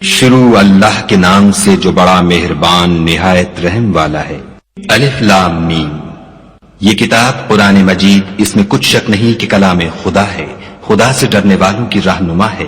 شروع اللہ کے نام سے جو بڑا مہربان نہایت رحم والا ہے۔ الف لام میم۔ یہ کتاب قرآن مجید، اس میں کچھ شک نہیں کہ کلام خدا ہے، خدا سے ڈرنے والوں کی رہنما ہے،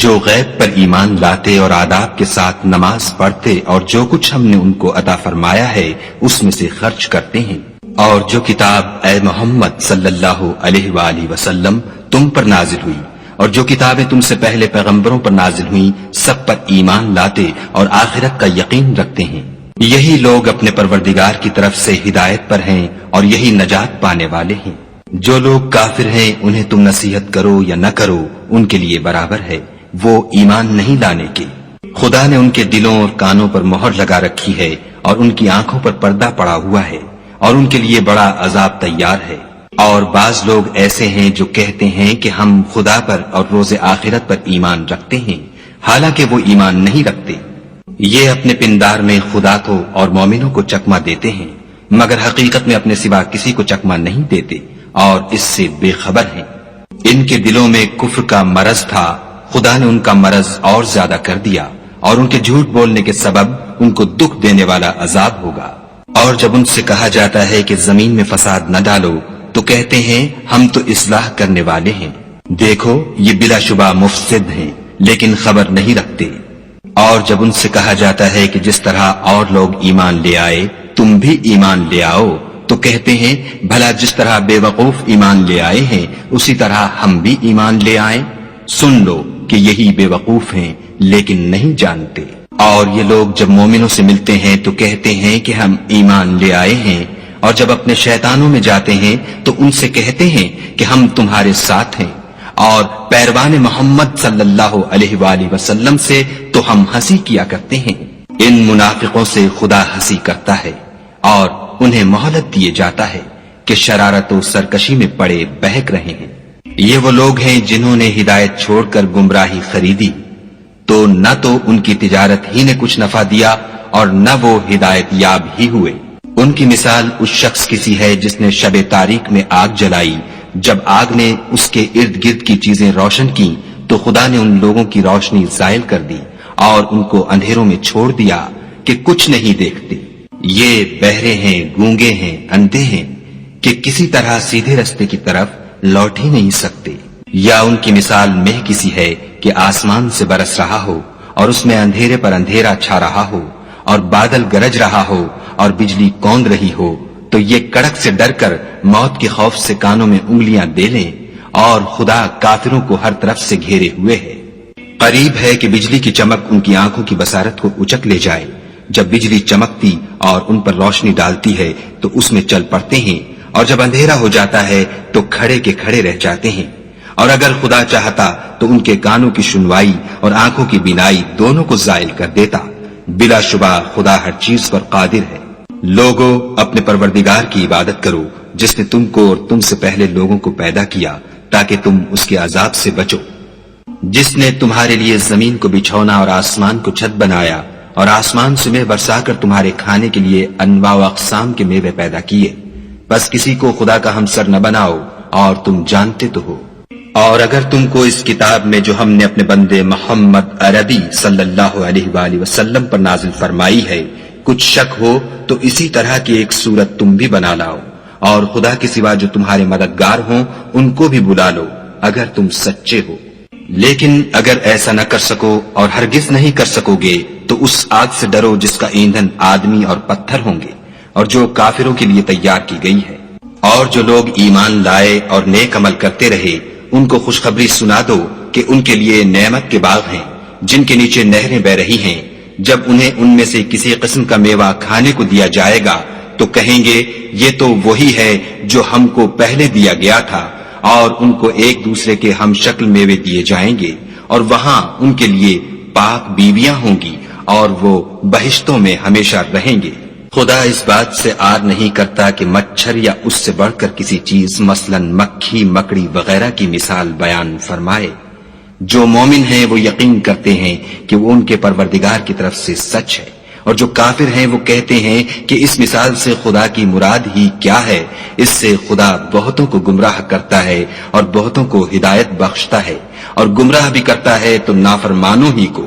جو غیب پر ایمان لاتے اور آداب کے ساتھ نماز پڑھتے اور جو کچھ ہم نے ان کو عطا فرمایا ہے اس میں سے خرچ کرتے ہیں، اور جو کتاب اے محمد صلی اللہ علیہ وآلہ وسلم تم پر نازل ہوئی اور جو کتابیں تم سے پہلے پیغمبروں پر نازل ہوئیں سب پر ایمان لاتے اور آخرت کا یقین رکھتے ہیں، یہی لوگ اپنے پروردگار کی طرف سے ہدایت پر ہیں اور یہی نجات پانے والے ہیں۔ جو لوگ کافر ہیں انہیں تم نصیحت کرو یا نہ کرو ان کے لیے برابر ہے، وہ ایمان نہیں لانے کے۔ خدا نے ان کے دلوں اور کانوں پر مہر لگا رکھی ہے اور ان کی آنکھوں پر پردہ پڑا ہوا ہے اور ان کے لیے بڑا عذاب تیار ہے۔ اور بعض لوگ ایسے ہیں جو کہتے ہیں کہ ہم خدا پر اور روز آخرت پر ایمان رکھتے ہیں، حالانکہ وہ ایمان نہیں رکھتے۔ یہ اپنے پندار میں خدا کو اور مومنوں کو چکمہ دیتے ہیں، مگر حقیقت میں اپنے سوا کسی کو چکمہ نہیں دیتے اور اس سے بے خبر ہیں۔ ان کے دلوں میں کفر کا مرض تھا، خدا نے ان کا مرض اور زیادہ کر دیا اور ان کے جھوٹ بولنے کے سبب ان کو دکھ دینے والا عذاب ہوگا۔ اور جب ان سے کہا جاتا ہے کہ زمین میں فساد نہ ڈالو تو کہتے ہیں ہم تو اصلاح کرنے والے ہیں، دیکھو یہ بلا شبہ مفسد ہیں لیکن خبر نہیں رکھتے۔ اور جب ان سے کہا جاتا ہے کہ جس طرح اور لوگ ایمان لے آئے تم بھی ایمان لے آؤ تو کہتے ہیں بھلا جس طرح بے وقوف ایمان لے آئے ہیں اسی طرح ہم بھی ایمان لے آئیں۔ سن لو کہ یہی بے وقوف ہیں لیکن نہیں جانتے۔ اور یہ لوگ جب مومنوں سے ملتے ہیں تو کہتے ہیں کہ ہم ایمان لے آئے ہیں، اور جب اپنے شیطانوں میں جاتے ہیں تو ان سے کہتے ہیں کہ ہم تمہارے ساتھ ہیں، اور پیروان محمد صلی اللہ علیہ وآلہ وسلم سے تو ہم ہنسی کیا کرتے ہیں۔ ان منافقوں سے خدا ہنسی کرتا ہے اور انہیں مہلت دیے جاتا ہے کہ شرارت و سرکشی میں پڑے بہک رہے ہیں۔ یہ وہ لوگ ہیں جنہوں نے ہدایت چھوڑ کر گمراہی خریدی، تو نہ تو ان کی تجارت ہی نے کچھ نفع دیا اور نہ وہ ہدایت یاب ہی ہوئے۔ ان کی مثال اس شخص کی سی ہے جس نے شب تاریک میں آگ جلائی، جب آگ نے اس کے ارد گرد کی چیزیں روشن کی تو خدا نے ان لوگوں کی روشنی زائل کر دی اور ان کو اندھیروں میں چھوڑ دیا کہ کچھ نہیں دیکھتے۔ یہ بہرے ہیں، گونگے ہیں، اندھے ہیں کہ کسی طرح سیدھے رستے کی طرف لوٹ ہی نہیں سکتے۔ یا ان کی مثال مہ کسی ہے کہ آسمان سے برس رہا ہو اور اس میں اندھیرے پر اندھیرا چھا رہا ہو اور بادل گرج رہا ہو اور بجلی کوند رہی ہو، تو یہ کڑک سے ڈر کر موت کے خوف سے کانوں میں انگلیاں دے لیں، اور خدا کافروں کو ہر طرف سے گھیرے ہوئے ہے۔ قریب ہے کہ بجلی کی چمک ان کی آنکھوں کی بصارت کو اچک لے جائے۔ جب بجلی چمکتی اور ان پر روشنی ڈالتی ہے تو اس میں چل پڑتے ہیں، اور جب اندھیرا ہو جاتا ہے تو کھڑے کے کھڑے رہ جاتے ہیں۔ اور اگر خدا چاہتا تو ان کے کانوں کی سنوائی اور آنکھوں کی بینائی دونوں کو زائل کر دیتا۔ بلا شبہ خدا ہر چیز پر قادر ہے۔ لوگو اپنے پروردگار کی عبادت کرو جس نے تم کو اور تم سے پہلے لوگوں کو پیدا کیا تاکہ تم اس کے عذاب سے بچو، جس نے تمہارے لیے زمین کو بچھونا اور آسمان کو چھت بنایا اور آسمان سے میوہ برسا کر تمہارے کھانے کے لیے انواع و اقسام کے میوے پیدا کیے، بس کسی کو خدا کا ہمسر نہ بناؤ اور تم جانتے تو ہو۔ اور اگر تم کو اس کتاب میں جو ہم نے اپنے بندے محمد عربی صلی اللہ علیہ وآلہ وسلم پر نازل فرمائی ہے کچھ شک ہو تو اسی طرح کی ایک صورت تم بھی بنا لاؤ، اور خدا کے سوا جو تمہارے مددگار ہوں ان کو بھی بلا لو اگر تم سچے ہو۔ لیکن اگر ایسا نہ کر سکو اور ہرگز نہیں کر سکو گے تو اس آگ سے ڈرو جس کا ایندھن آدمی اور پتھر ہوں گے اور جو کافروں کے لیے تیار کی گئی ہے۔ اور جو لوگ ایمان لائے اور نیک عمل کرتے رہے ان کو خوشخبری سنا دو کہ ان کے لیے نعمت کے باغ ہیں جن کے نیچے نہریں بہ رہی ہیں۔ جب انہیں ان میں سے کسی قسم کا میوہ کھانے کو دیا جائے گا تو کہیں گے یہ تو وہی ہے جو ہم کو پہلے دیا گیا تھا، اور ان کو ایک دوسرے کے ہم شکل میوے دیے جائیں گے، اور وہاں ان کے لیے پاک بیویاں ہوں گی اور وہ بہشتوں میں ہمیشہ رہیں گے۔ خدا اس بات سے آر نہیں کرتا کہ مچھر یا اس سے بڑھ کر کسی چیز مثلا مکھی مکڑی وغیرہ کی مثال بیان فرمائے۔ جو مومن ہیں وہ یقین کرتے ہیں کہ وہ ان کے پروردگار کی طرف سے سچ ہے، اور جو کافر ہیں وہ کہتے ہیں کہ اس مثال سے خدا کی مراد ہی کیا ہے۔ اس سے خدا بہتوں کو گمراہ کرتا ہے اور بہتوں کو ہدایت بخشتا ہے، اور گمراہ بھی کرتا ہے تو نافرمانوں ہی کو۔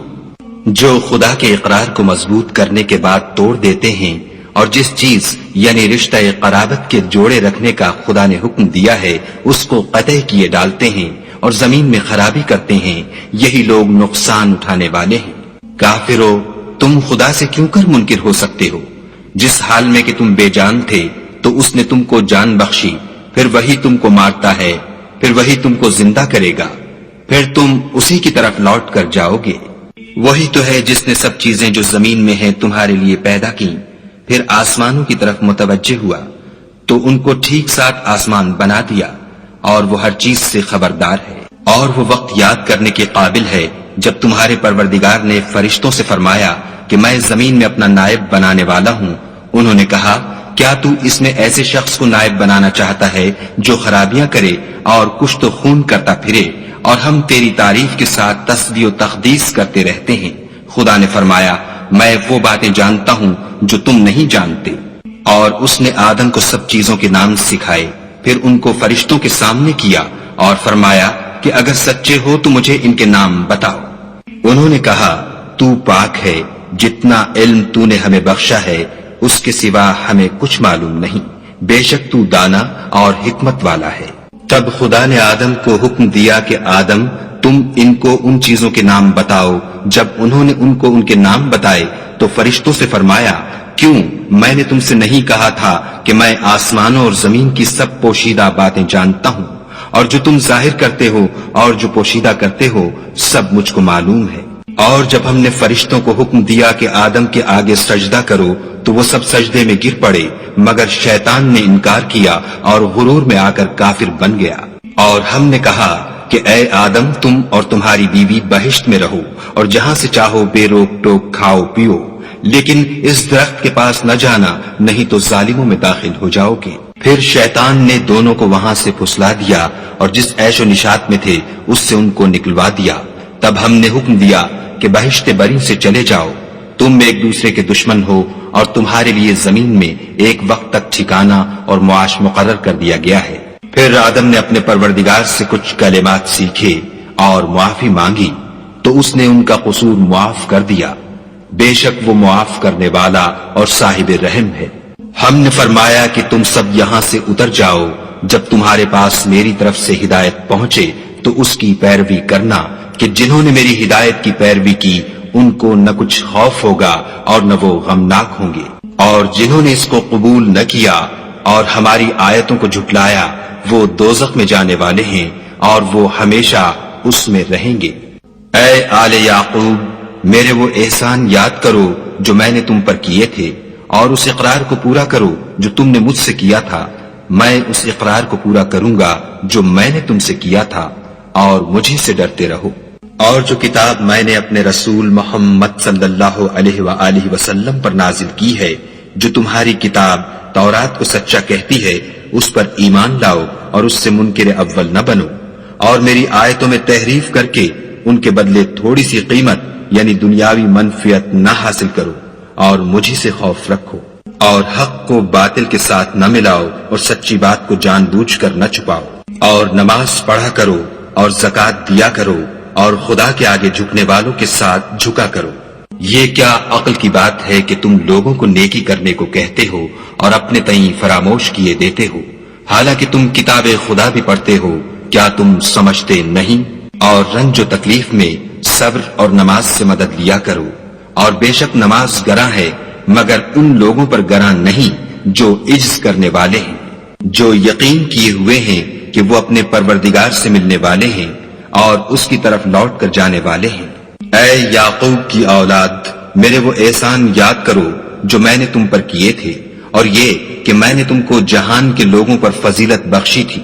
جو خدا کے اقرار کو مضبوط کرنے کے بعد توڑ دیتے ہیں اور جس چیز یعنی رشتہ قرابت کے جوڑے رکھنے کا خدا نے حکم دیا ہے اس کو قطع کیے ڈالتے ہیں اور زمین میں خرابی کرتے ہیں، یہی لوگ نقصان اٹھانے والے ہیں۔ کافرو، تم خدا سے کیوں کر منکر ہو سکتے ہو؟ جس حال میں کہ تم بے جان تھے تو اس نے تم کو جان بخشی، پھر وہی تم کو مارتا ہے، پھر وہی تم کو زندہ کرے گا، پھر تم اسی کی طرف لوٹ کر جاؤ گے۔ وہی تو ہے جس نے سب چیزیں جو زمین میں ہیں تمہارے لیے پیدا کی، پھر آسمانوں کی طرف متوجہ ہوا تو ان کو ٹھیک ساتھ آسمان بنا دیا، اور وہ ہر چیز سے خبردار ہے۔ اور وہ وقت یاد کرنے کے قابل ہے جب تمہارے پروردگار نے فرشتوں سے فرمایا کہ میں زمین میں اپنا نائب بنانے والا ہوں۔ انہوں نے کہا، کیا تو اس میں ایسے شخص کو نائب بنانا چاہتا ہے جو خرابیاں کرے اور کشت و خون کرتا پھرے، اور ہم تیری تعریف کے ساتھ تسبیح و تقدیس کرتے رہتے ہیں؟ خدا نے فرمایا، میں وہ باتیں جانتا ہوں جو تم نہیں جانتے۔ اور اس نے آدم کو سب چیزوں کے نام سکھائے، پھر ان کو فرشتوں کے سامنے کیا اور فرمایا کہ اگر سچے ہو تو مجھے ان کے نام بتاؤ۔ انہوں نے کہا، تو پاک ہے، جتنا علم تو نے ہمیں بخشا ہے اس کے سوا ہمیں کچھ معلوم نہیں، بے شک تو دانا اور حکمت والا ہے۔ تب خدا نے آدم کو حکم دیا کہ آدم، تم ان کو ان چیزوں کے نام بتاؤ۔ جب انہوں نے ان کو ان کے نام بتائے تو فرشتوں سے فرمایا، کیوں میں نے تم سے نہیں کہا تھا کہ میں آسمانوں اور زمین کی سب پوشیدہ باتیں جانتا ہوں، اور جو تم ظاہر کرتے ہو اور جو پوشیدہ کرتے ہو سب مجھ کو معلوم ہے۔ اور جب ہم نے فرشتوں کو حکم دیا کہ آدم کے آگے سجدہ کرو تو وہ سب سجدے میں گر پڑے، مگر شیطان نے انکار کیا اور غرور میں آ کر کافر بن گیا۔ اور ہم نے کہا کہ اے آدم، تم اور تمہاری بیوی بہشت میں رہو اور جہاں سے چاہو بے روک ٹوک کھاؤ پیو، لیکن اس درخت کے پاس نہ جانا، نہیں تو ظالموں میں داخل ہو جاؤ گے۔ پھر شیطان نے دونوں کو وہاں سے پھسلا دیا اور جس عیش و نشاط میں تھے اس سے ان کو نکلوا دیا۔ تب ہم نے حکم دیا کہ بہشت بری سے چلے جاؤ، تم ایک دوسرے کے دشمن ہو، اور تمہارے لیے زمین میں ایک وقت تک ٹھکانہ اور معاش مقرر کر دیا گیا ہے۔ پھر آدم نے اپنے پروردگار سے کچھ کلمات سیکھے اور معافی مانگی تو اس نے ان کا قصور معاف کر دیا، بے شک وہ معاف کرنے والا اور صاحب رحم ہے۔ ہم نے فرمایا کہ تم سب یہاں سے اتر جاؤ، جب تمہارے پاس میری طرف سے ہدایت پہنچے تو اس کی پیروی کرنا، کہ جنہوں نے میری ہدایت کی پیروی کی ان کو نہ کچھ خوف ہوگا اور نہ وہ غمناک ہوں گے، اور جنہوں نے اس کو قبول نہ کیا اور ہماری آیتوں کو جھٹلایا وہ دوزخ میں جانے والے ہیں اور وہ ہمیشہ اس میں رہیں گے۔ اے آل یعقوب، میرے وہ احسان یاد کرو جو میں نے تم پر کیے تھے، اور اس اقرار کو پورا کرو جو تم نے مجھ سے کیا تھا۔ میں اس اقرار کو پورا کروں گا جو میں نے تم سے کیا تھا، اور مجھے سے ڈرتے رہو۔ اور جو کتاب میں نے اپنے رسول محمد صلی اللہ علیہ وآلہ وسلم پر نازل کی ہے، جو تمہاری کتاب تورات کو سچا کہتی ہے، اس پر ایمان لاؤ اور اس سے منکر اول نہ بنو، اور میری آیتوں میں تحریف کر کے ان کے بدلے تھوڑی سی قیمت یعنی دنیاوی منفعت نہ حاصل کرو، اور مجھے سے خوف رکھو، اور حق کو باطل کے ساتھ نہ ملاؤ اور سچی بات کو جان بوجھ کر نہ چھپاؤ، اور نماز پڑھا کرو اور زکوٰۃ دیا کرو، اور خدا کے آگے جھکنے والوں کے ساتھ جھکا کرو۔ یہ کیا عقل کی بات ہے کہ تم لوگوں کو نیکی کرنے کو کہتے ہو اور اپنے تئیں فراموش کیے دیتے ہو، حالانکہ تم کتاب خدا بھی پڑھتے ہو؟ کیا تم سمجھتے نہیں؟ اور رنج و تکلیف میں صبر اور نماز سے مدد لیا کرو، اور بے شک نماز گراں ہے، مگر ان لوگوں پر گراں نہیں جو عجز کرنے والے ہیں، جو یقین کیے ہوئے ہیں کہ وہ اپنے پروردگار سے ملنے والے ہیں اور اس کی طرف لوٹ کر جانے والے ہیں۔ اے یعقوب کی اولاد، میرے وہ احسان یاد کرو جو میں نے تم پر کیے تھے، اور یہ کہ میں نے تم کو جہان کے لوگوں پر فضیلت بخشی تھی۔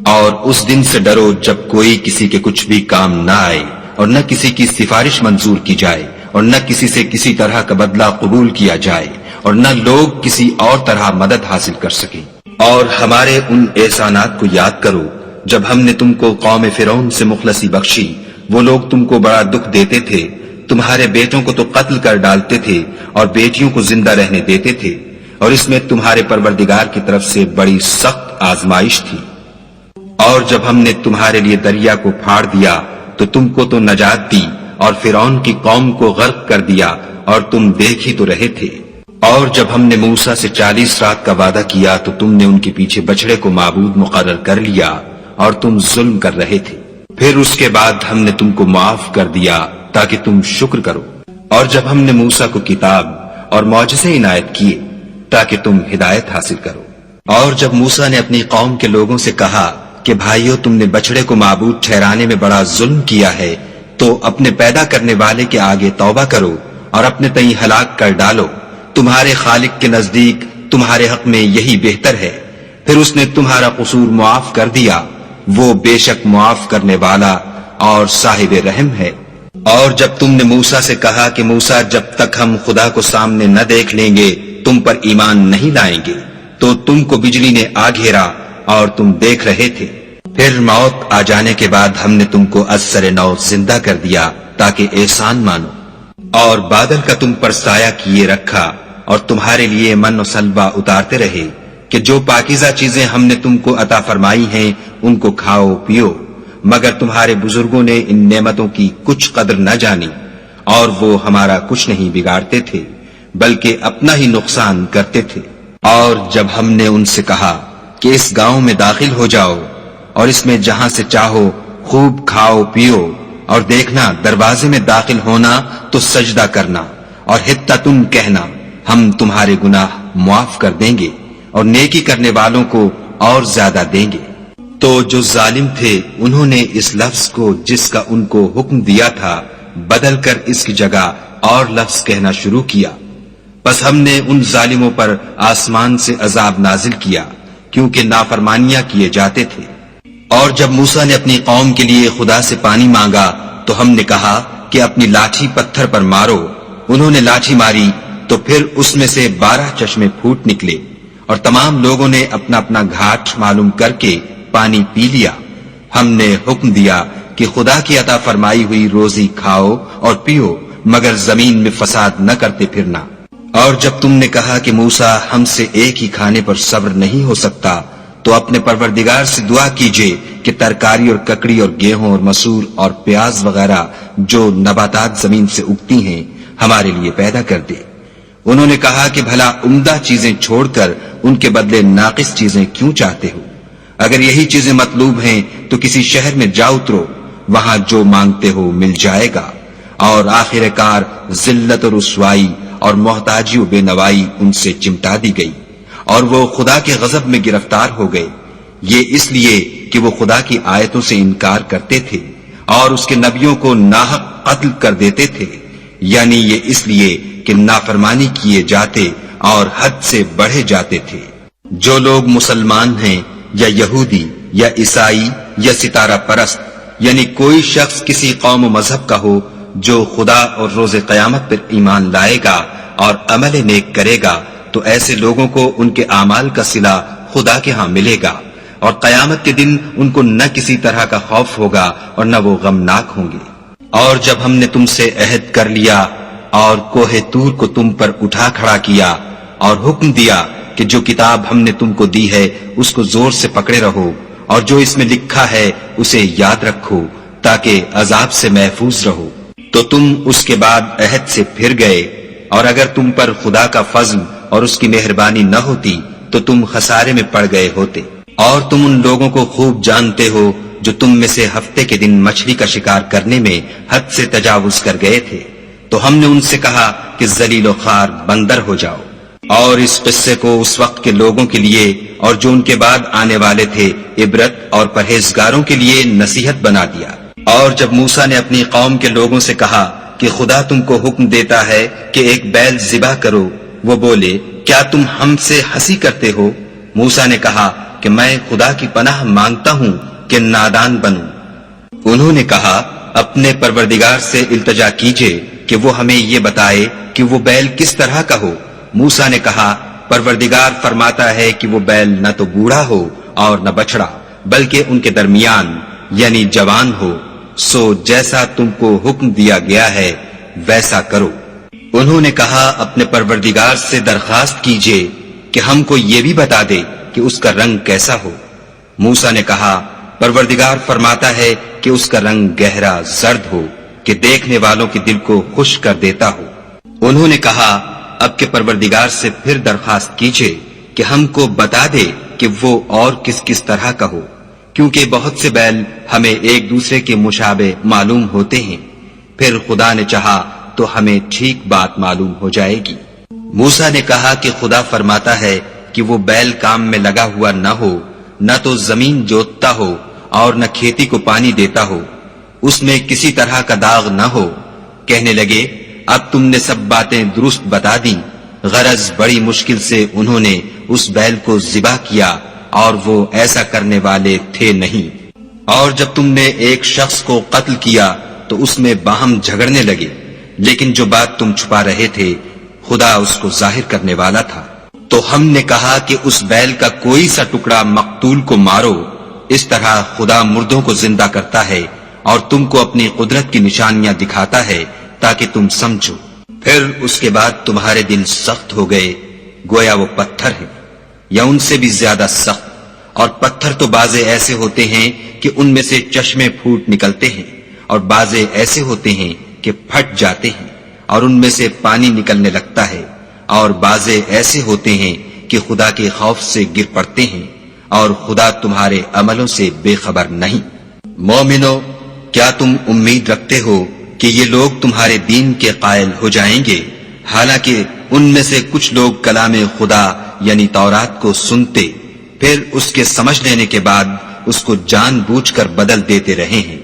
اور اس دن سے ڈرو جب کوئی کسی کے کچھ بھی کام نہ آئے، اور نہ کسی کی سفارش منظور کی جائے، اور نہ کسی سے کسی طرح کا بدلہ قبول کیا جائے، اور نہ لوگ کسی اور طرح مدد حاصل کر سکیں۔ اور ہمارے ان احسانات کو یاد کرو جب ہم نے تم کو قوم فرعون سے مخلصی بخشی، وہ لوگ تم کو بڑا دکھ دیتے تھے، تمہارے بیٹوں کو تو قتل کر ڈالتے تھے اور بیٹیوں کو زندہ رہنے دیتے تھے، اور اس میں تمہارے پروردگار کی طرف سے بڑی سخت آزمائش تھی۔ اور جب ہم نے تمہارے لیے دریا کو پھاڑ دیا تو تم کو تو نجات دی، اور فرعون کی قوم کو غرق کر دیا اور تم دیکھ ہی تو رہے تھے۔ اور جب ہم نے موسیٰ سے 40 رات کا وعدہ کیا تو تم نے ان کے پیچھے بچڑے کو معبود مقرر کر لیا اور تم ظلم کر رہے تھے۔ پھر اس کے بعد ہم نے تم کو معاف کر دیا تاکہ تم شکر کرو۔ اور جب ہم نے موسیٰ کو کتاب اور معجزے عنایت کیے تاکہ تم ہدایت حاصل کرو۔ اور جب موسیٰ نے اپنی قوم کے لوگوں سے کہا کہ بھائیو، تم نے بچڑے کو معبود ٹھہرانے میں بڑا ظلم کیا ہے، تو اپنے پیدا کرنے والے کے آگے توبہ کرو اور اپنے تئیں ہلاک کر ڈالو، تمہارے خالق کے نزدیک تمہارے حق میں یہی بہتر ہے۔ پھر اس نے تمہارا قصور معاف کر دیا، وہ بے شک معاف کرنے والا اور صاحب رحم ہے۔ اور جب تم نے موسیٰ سے کہا کہ موسیٰ، جب تک ہم خدا کو سامنے نہ دیکھ لیں گے تم پر ایمان نہیں لائیں گے، تو تم کو بجلی نے آ گھیرا اور تم دیکھ رہے تھے۔ پھر موت آ جانے کے بعد ہم نے تم کو از سر نو زندہ کر دیا تاکہ احسان مانو، اور بادل کا تم پر سایہ کیے رکھا اور تمہارے لیے من و سلوہ اتارتے رہے کہ جو پاکیزہ چیزیں ہم نے تم کو عطا فرمائی ہیں ان کو کھاؤ پیو، مگر تمہارے بزرگوں نے ان نعمتوں کی کچھ قدر نہ جانی، اور وہ ہمارا کچھ نہیں بگاڑتے تھے بلکہ اپنا ہی نقصان کرتے تھے۔ اور جب ہم نے ان سے کہا کہ اس گاؤں میں داخل ہو جاؤ اور اس میں جہاں سے چاہو خوب کھاؤ پیو، اور دیکھنا دروازے میں داخل ہونا تو سجدہ کرنا اور حطتن کہنا، ہم تمہارے گناہ معاف کر دیں گے اور نیکی کرنے والوں کو اور زیادہ دیں گے۔ تو جو ظالم تھے انہوں نے اس لفظ کو جس کا ان کو حکم دیا تھا بدل کر اس کی جگہ اور لفظ کہنا شروع کیا، پس ہم نے ان ظالموں پر آسمان سے عذاب نازل کیا کیونکہ نافرمانیاں کیے جاتے تھے۔ اور جب موسیٰ نے اپنی قوم کے لیے خدا سے پانی مانگا تو ہم نے کہا کہ اپنی لاٹھی پتھر پر مارو، انہوں نے لاٹھی ماری تو پھر اس میں سے 12 چشمے پھوٹ نکلے، اور تمام لوگوں نے اپنا اپنا گھاٹ معلوم کر کے پانی پی لیا۔ ہم نے حکم دیا کہ خدا کی عطا فرمائی ہوئی روزی کھاؤ اور پیو، مگر زمین میں فساد نہ کرتے پھرنا۔ اور جب تم نے کہا کہ موسیٰ، ہم سے ایک ہی کھانے پر صبر نہیں ہو سکتا، تو اپنے پروردگار سے دعا کیجئے کہ ترکاری اور ککڑی اور گیہوں اور مسور اور پیاز وغیرہ جو نباتات زمین سے اگتی ہیں ہمارے لیے پیدا کر دے۔ انہوں نے کہا کہ بھلا عمدہ چیزیں چھوڑ کر ان کے بدلے ناقص چیزیں کیوں چاہتے ہو؟ اگر یہی چیزیں مطلوب ہیں تو کسی شہر میں جا اترو، وہاں جو مانگتے ہو مل جائے گا۔ اور آخر کار ذلت و رسوائی اور محتاجی و بے نوائی ان سے چمٹا دی گئی، اور وہ خدا کے غضب میں گرفتار ہو گئے، یہ اس لیے کہ وہ خدا کی آیتوں سے انکار کرتے تھے اور اس کے نبیوں کو ناحق قتل کر دیتے تھے، یعنی یہ اس لیے کہ نافرمانی کیے جاتے اور حد سے بڑھے جاتے تھے۔ جو لوگ مسلمان ہیں یا یہودی یا عیسائی یا ستارہ پرست، یعنی کوئی شخص کسی قوم و مذہب کا ہو، جو خدا اور روز قیامت پر ایمان لائے گا اور عمل نیک کرے گا، تو ایسے لوگوں کو ان کے اعمال کا صلہ خدا کے ہاں ملے گا، اور قیامت کے دن ان کو نہ کسی طرح کا خوف ہوگا اور نہ وہ غمناک ہوں گے۔ اور جب ہم نے تم سے عہد کر لیا اور کوہ طور کو تم پر اٹھا کھڑا کیا اور حکم دیا کہ جو کتاب ہم نے تم کو دی ہے اس کو زور سے پکڑے رہو، اور جو اس میں لکھا ہے اسے یاد رکھو تاکہ عذاب سے محفوظ رہو، تو تم اس کے بعد عہد سے پھر گئے، اور اگر تم پر خدا کا فضل اور اس کی مہربانی نہ ہوتی تو تم خسارے میں پڑ گئے ہوتے۔ اور تم ان لوگوں کو خوب جانتے ہو جو تم میں سے ہفتے کے دن مچھلی کا شکار کرنے میں حد سے تجاوز کر گئے تھے، تو ہم نے ان سے کہا کہ ذلیل و خوار بندر ہو جاؤ، اور اس قصے کو اس وقت کے لوگوں کے لیے اور جو ان کے بعد آنے والے تھے عبرت اور پرہیزگاروں کے لیے نصیحت بنا دیا۔ اور جب موسیٰ نے اپنی قوم کے لوگوں سے کہا کہ خدا تم کو حکم دیتا ہے کہ ایک بیل ذبح کرو، وہ بولے کیا تم ہم سے ہنسی کرتے ہو؟ موسیٰ نے کہا کہ میں خدا کی پناہ مانگتا ہوں کہ نادان بنوں۔ انہوں نے کہا اپنے پروردگار سے التجا کیجئے کہ وہ ہمیں یہ بتائے کہ وہ بیل کس طرح کا ہو۔ موسیٰ نے کہا پروردگار فرماتا ہے کہ وہ بیل نہ تو بوڑھا ہو اور نہ بچڑا، بلکہ ان کے درمیان یعنی جوان ہو، سو جیسا تم کو حکم دیا گیا ہے ویسا کرو۔ انہوں نے کہا اپنے پروردگار سے درخواست کیجئے کہ ہم کو یہ بھی بتا دے کہ اس کا رنگ کیسا ہو۔ موسیٰ نے کہا پروردگار فرماتا ہے کہ اس کا رنگ گہرا زرد ہو، کہ دیکھنے والوں کے دل کو خوش کر دیتا ہو۔ انہوں نے کہا اب کے پروردگار سے پھر درخواست کیجئے کہ ہم کو بتا دے کہ وہ اور کس کس طرح کا ہو، کیونکہ بہت سے بیل ہمیں ایک دوسرے کے مشابہ معلوم ہوتے ہیں، پھر خدا نے چاہا تو ہمیں ٹھیک بات معلوم ہو جائے گی۔ موسیٰ نے کہا کہ خدا فرماتا ہے کہ وہ بیل کام میں لگا ہوا نہ ہو، نہ تو زمین جوتتا ہو اور نہ کھیتی کو پانی دیتا ہو، اس میں کسی طرح کا داغ نہ ہو۔ کہنے لگے اب تم نے سب باتیں درست بتا دیں۔ غرض بڑی مشکل سے انہوں نے اس بیل کو ذبح کیا اور وہ ایسا کرنے والے تھے نہیں۔ اور جب تم نے ایک شخص کو قتل کیا تو اس میں باہم جھگڑنے لگے، لیکن جو بات تم چھپا رہے تھے خدا اس کو ظاہر کرنے والا تھا۔ تو ہم نے کہا کہ اس بیل کا کوئی سا ٹکڑا مقتول کو مارو، اس طرح خدا مردوں کو زندہ کرتا ہے اور تم کو اپنی قدرت کی نشانیاں دکھاتا ہے تاکہ تم سمجھو۔ پھر اس کے بعد تمہارے دل سخت ہو گئے، گویا وہ پتھر ہیں یا ان سے بھی زیادہ سخت، اور پتھر تو بعضے ایسے ہوتے ہیں کہ ان میں سے چشمے پھوٹ نکلتے ہیں، اور بعضے ایسے ہوتے ہیں کہ پھٹ جاتے ہیں اور ان میں سے پانی نکلنے لگتا ہے، اور بعضے ایسے ہوتے ہیں کہ خدا کے خوف سے گر پڑتے ہیں، اور خدا تمہارے عملوں سے بے خبر نہیں۔ مومنو، کیا تم امید رکھتے ہو کہ یہ لوگ تمہارے دین کے قائل ہو جائیں گے؟ حالانکہ ان میں سے کچھ لوگ کلام خدا یعنی تورات کو سنتے، پھر اس کے سمجھ لینے کے بعد اس کو جان بوجھ کر بدل دیتے رہے ہیں۔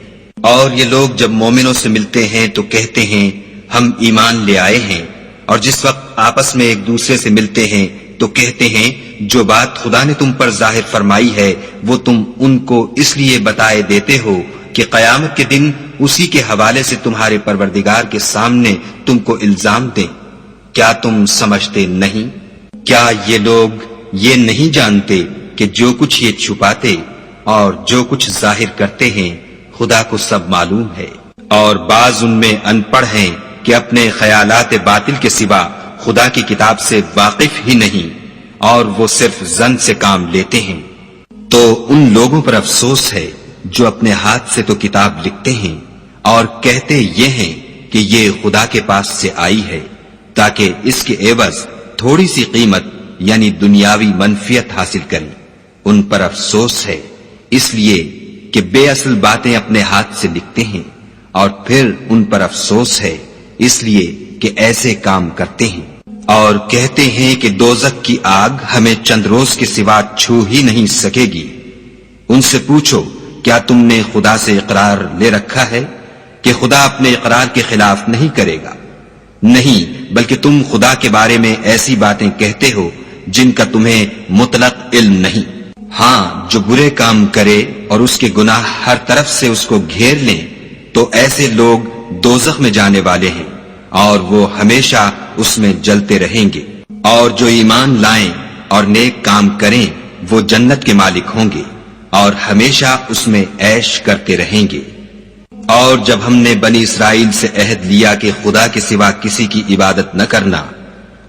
اور یہ لوگ جب مومنوں سے ملتے ہیں تو کہتے ہیں ہم ایمان لے آئے ہیں، اور جس وقت آپس میں ایک دوسرے سے ملتے ہیں تو کہتے ہیں جو بات خدا نے تم پر ظاہر فرمائی ہے وہ تم ان کو اس لیے بتائے دیتے ہو کہ قیامت کے دن اسی کے حوالے سے تمہارے پروردگار کے سامنے تم کو الزام دیں۔ کیا تم سمجھتے نہیں؟ کیا یہ لوگ یہ نہیں جانتے کہ جو کچھ یہ چھپاتے اور جو کچھ ظاہر کرتے ہیں خدا کو سب معلوم ہے؟ اور بعض ان میں ان پڑھ ہیں کہ اپنے خیالات باطل کے سوا خدا کی کتاب سے واقف ہی نہیں، اور وہ صرف ظن سے کام لیتے ہیں۔ تو ان لوگوں پر افسوس ہے جو اپنے ہاتھ سے تو کتاب لکھتے ہیں اور کہتے یہ ہیں کہ یہ خدا کے پاس سے آئی ہے تاکہ اس کے عوض تھوڑی سی قیمت یعنی دنیاوی منفیت حاصل کریں۔ ان پر افسوس ہے اس لیے کہ بے اصل باتیں اپنے ہاتھ سے لکھتے ہیں، اور پھر ان پر افسوس ہے اس لیے کہ ایسے کام کرتے ہیں۔ اور کہتے ہیں کہ دوزخ کی آگ ہمیں چند روز کے سوا چھو ہی نہیں سکے گی۔ ان سے پوچھو کیا تم نے خدا سے اقرار لے رکھا ہے کہ خدا اپنے اقرار کے خلاف نہیں کرے گا؟ نہیں، بلکہ تم خدا کے بارے میں ایسی باتیں کہتے ہو جن کا تمہیں مطلق علم نہیں۔ ہاں، جو برے کام کرے اور اس کے گناہ ہر طرف سے اس کو گھیر لیں تو ایسے لوگ دوزخ میں جانے والے ہیں اور وہ ہمیشہ اس میں جلتے رہیں گے۔ اور جو ایمان لائیں اور نیک کام کریں وہ جنت کے مالک ہوں گے اور ہمیشہ اس میں عیش کرتے رہیں گے۔ اور جب ہم نے بنی اسرائیل سے عہد لیا کہ خدا کے سوا کسی کی عبادت نہ کرنا،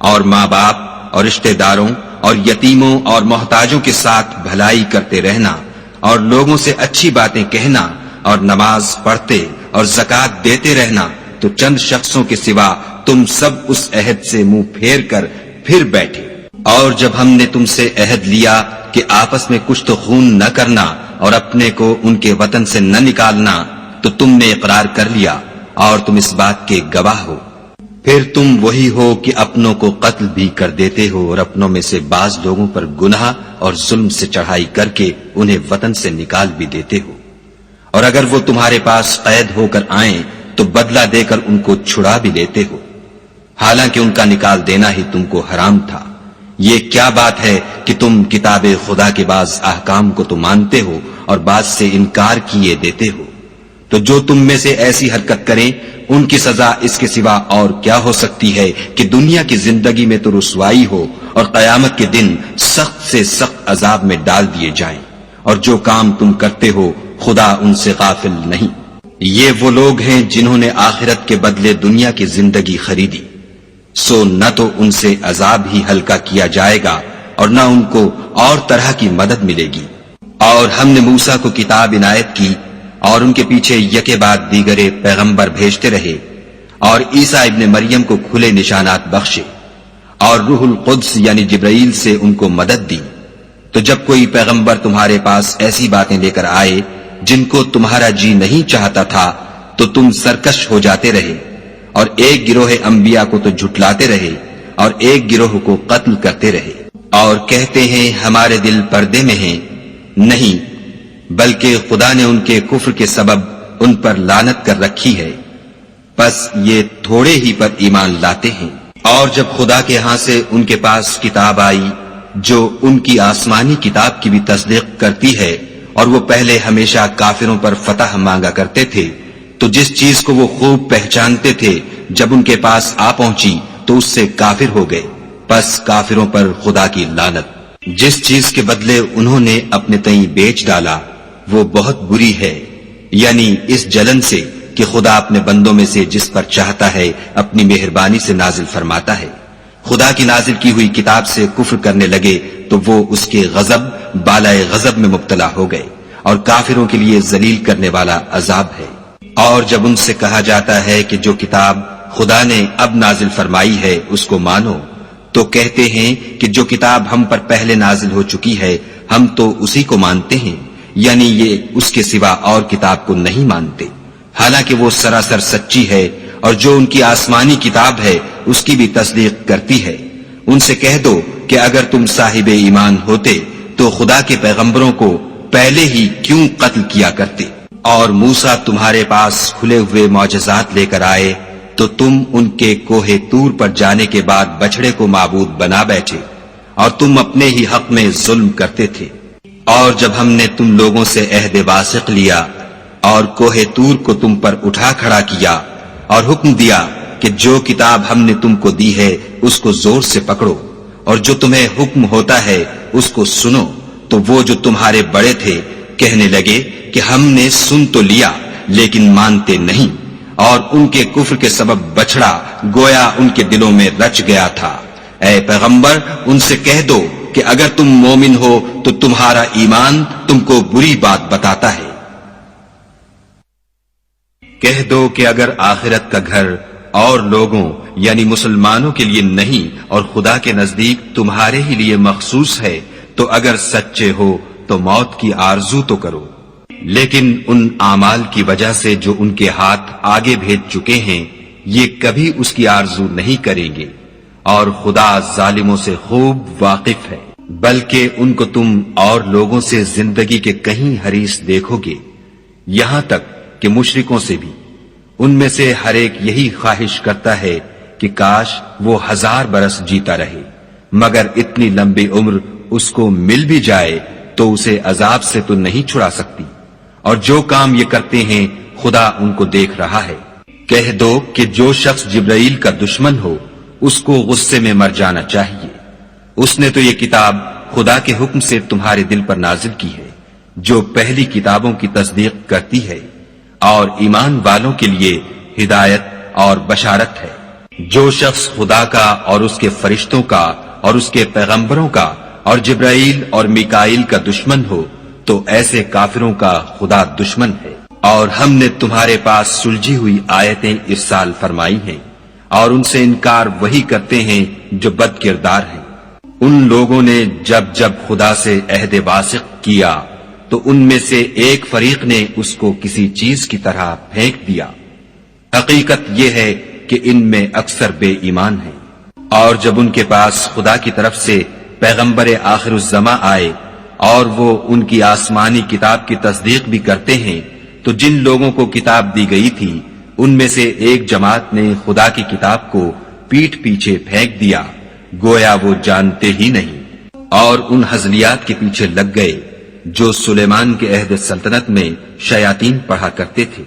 اور ماں باپ اور رشتہ داروں اور یتیموں اور محتاجوں کے ساتھ بھلائی کرتے رہنا اور لوگوں سے اچھی باتیں کہنا اور نماز پڑھتے اور زکوٰۃ دیتے رہنا، تو چند شخصوں کے سوا تم سب اس عہد سے منہ پھیر کر پھر بیٹھے۔ اور جب ہم نے تم سے عہد لیا کہ آپس میں کچھ تو خون نہ کرنا اور اپنے کو ان کے وطن سے نہ نکالنا، تو تم نے اقرار کر لیا اور تم اس بات کے گواہ ہو۔ پھر تم وہی ہو کہ اپنوں کو قتل بھی کر دیتے ہو اور اپنوں میں سے بعض لوگوں پر گناہ اور ظلم سے چڑھائی کر کے انہیں وطن سے نکال بھی دیتے ہو، اور اگر وہ تمہارے پاس قید ہو کر آئیں تو بدلہ دے کر ان کو چھڑا بھی لیتے ہو، حالانکہ ان کا نکال دینا ہی تم کو حرام تھا۔ یہ کیا بات ہے کہ تم کتاب خدا کے بعض احکام کو تو مانتے ہو اور بعض سے انکار کیے دیتے ہو؟ تو جو تم میں سے ایسی حرکت کریں ان کی سزا اس کے سوا اور کیا ہو سکتی ہے کہ دنیا کی زندگی میں تو رسوائی ہو اور قیامت کے دن سخت سے سخت عذاب میں ڈال دیے جائیں۔ اور جو کام تم کرتے ہو خدا ان سے غافل نہیں۔ یہ وہ لوگ ہیں جنہوں نے آخرت کے بدلے دنیا کی زندگی خریدی، سو نہ تو ان سے عذاب ہی ہلکا کیا جائے گا اور نہ ان کو اور طرح کی مدد ملے گی۔ اور ہم نے موسیٰ کو کتاب عنایت کی اور ان کے پیچھے یکے بعد دیگرے پیغمبر بھیجتے رہے، اور عیسیٰ ابن مریم کو کھلے نشانات بخشے، اور روح القدس یعنی جبرائیل سے ان کو مدد دی۔ تو جب کوئی پیغمبر تمہارے پاس ایسی باتیں لے کر آئے جن کو تمہارا جی نہیں چاہتا تھا تو تم سرکش ہو جاتے رہے، اور ایک گروہ انبیاء کو تو جھٹلاتے رہے اور ایک گروہ کو قتل کرتے رہے، اور کہتے ہیں ہمارے دل پردے میں ہیں، نہیں بلکہ خدا نے ان کے کفر کے سبب ان پر لعنت کر رکھی ہے، پس یہ تھوڑے ہی پر ایمان لاتے ہیں۔ اور جب خدا کے ہاں سے ان کے پاس کتاب آئی جو ان کی آسمانی کتاب کی بھی تصدیق کرتی ہے، اور وہ پہلے ہمیشہ کافروں پر فتح مانگا کرتے تھے، تو جس چیز کو وہ خوب پہچانتے تھے جب ان کے پاس آ پہنچی تو اس سے کافر ہو گئے، پس کافروں پر خدا کی لعنت۔ جس چیز کے بدلے انہوں نے اپنے تئیں بیچ ڈالا وہ بہت بری ہے، یعنی اس جلن سے کہ خدا اپنے بندوں میں سے جس پر چاہتا ہے اپنی مہربانی سے نازل فرماتا ہے۔ خدا کی نازل کی ہوئی کتاب سے کفر کرنے لگے تو وہ اس کے غضب بالائے غضب میں مبتلا ہو گئے، اور کافروں کے لیے ذلیل کرنے والا عذاب ہے۔ اور جب ان سے کہا جاتا ہے کہ جو کتاب خدا نے اب نازل فرمائی ہے اس کو مانو، تو کہتے ہیں کہ جو کتاب ہم پر پہلے نازل ہو چکی ہے ہم تو اسی کو مانتے ہیں، یعنی یہ اس کے سوا اور کتاب کو نہیں مانتے، حالانکہ وہ سراسر سچی ہے، اور جو ان کی آسمانی کتاب ہے اس کی بھی تصدیق کرتی ہے۔ ان سے کہہ دو کہ اگر تم صاحب ایمان ہوتے تو خدا کے پیغمبروں کو پہلے ہی کیوں قتل کیا کرتے، اور موسیٰ تمہارے پاس کھلے ہوئے معجزات لے کر آئے تو تم ان کے کوہ طور پر جانے کے بعد بچڑے کو معبود بنا بیٹھے، اور تم اپنے ہی حق میں ظلم کرتے تھے۔ اور جب ہم نے تم لوگوں سے عہد واثق لیا اور کوہ طور کو تم پر اٹھا کھڑا کیا اور حکم دیا کہ جو کتاب ہم نے تم کو دی ہے اس کو زور سے پکڑو، اور جو تمہیں حکم ہوتا ہے اس کو سنو، تو وہ جو تمہارے بڑے تھے کہنے لگے کہ ہم نے سن تو لیا لیکن مانتے نہیں، اور ان کے کفر کے سبب بچڑا گویا ان کے دلوں میں رچ گیا تھا۔ اے پیغمبر ان سے کہہ دو کہ اگر تم مومن ہو تو تمہارا ایمان تم کو بری بات بتاتا ہے۔ کہہ دو کہ اگر آخرت کا گھر اور لوگوں یعنی مسلمانوں کے لیے نہیں اور خدا کے نزدیک تمہارے ہی لیے مخصوص ہے تو اگر سچے ہو تو موت کی آرزو تو کرو، لیکن ان اعمال کی وجہ سے جو ان کے ہاتھ آگے بھیج چکے ہیں یہ کبھی اس کی آرزو نہیں کریں گے، اور خدا ظالموں سے خوب واقف ہے۔ بلکہ ان کو تم اور لوگوں سے زندگی کے کہیں حریص دیکھو گے، یہاں تک کہ مشرکوں سے بھی۔ ان میں سے ہر ایک یہی خواہش کرتا ہے کہ کاش وہ 1000 برس جیتا رہے، مگر اتنی لمبی عمر اس کو مل بھی جائے تو اسے عذاب سے تو نہیں چھڑا سکتی، اور جو کام یہ کرتے ہیں خدا ان کو دیکھ رہا ہے۔ کہہ دو کہ جو شخص جبرائیل کا دشمن ہو اس کو غصے میں مر جانا چاہیے، اس نے تو یہ کتاب خدا کے حکم سے تمہارے دل پر نازل کی ہے جو پہلی کتابوں کی تصدیق کرتی ہے، اور ایمان والوں کے لیے ہدایت اور بشارت ہے۔ جو شخص خدا کا اور اس کے فرشتوں کا اور اس کے پیغمبروں کا اور جبرائیل اور میکائیل کا دشمن ہو تو ایسے کافروں کا خدا دشمن ہے۔ اور ہم نے تمہارے پاس سلجھی ہوئی آیتیں ارسال فرمائی ہیں، اور ان سے انکار وہی کرتے ہیں جو بد کردار ہیں۔ ان لوگوں نے جب جب خدا سے عہد واثق کیا تو ان میں سے ایک فریق نے اس کو کسی چیز کی طرح پھینک دیا۔ حقیقت یہ ہے کہ ان میں اکثر بے ایمان ہیں۔ اور جب ان کے پاس خدا کی طرف سے پیغمبر آخر الزماں آئے اور وہ ان کی آسمانی کتاب کی تصدیق بھی کرتے ہیں تو جن لوگوں کو کتاب دی گئی تھی ان میں سے ایک جماعت نے خدا کی کتاب کو پیٹھ پیچھے پھینک دیا گویا وہ جانتے ہی نہیں، اور ان ہزلیات کے پیچھے لگ گئے جو سلیمان کے عہد سلطنت میں شیاطین پڑھا کرتے تھے۔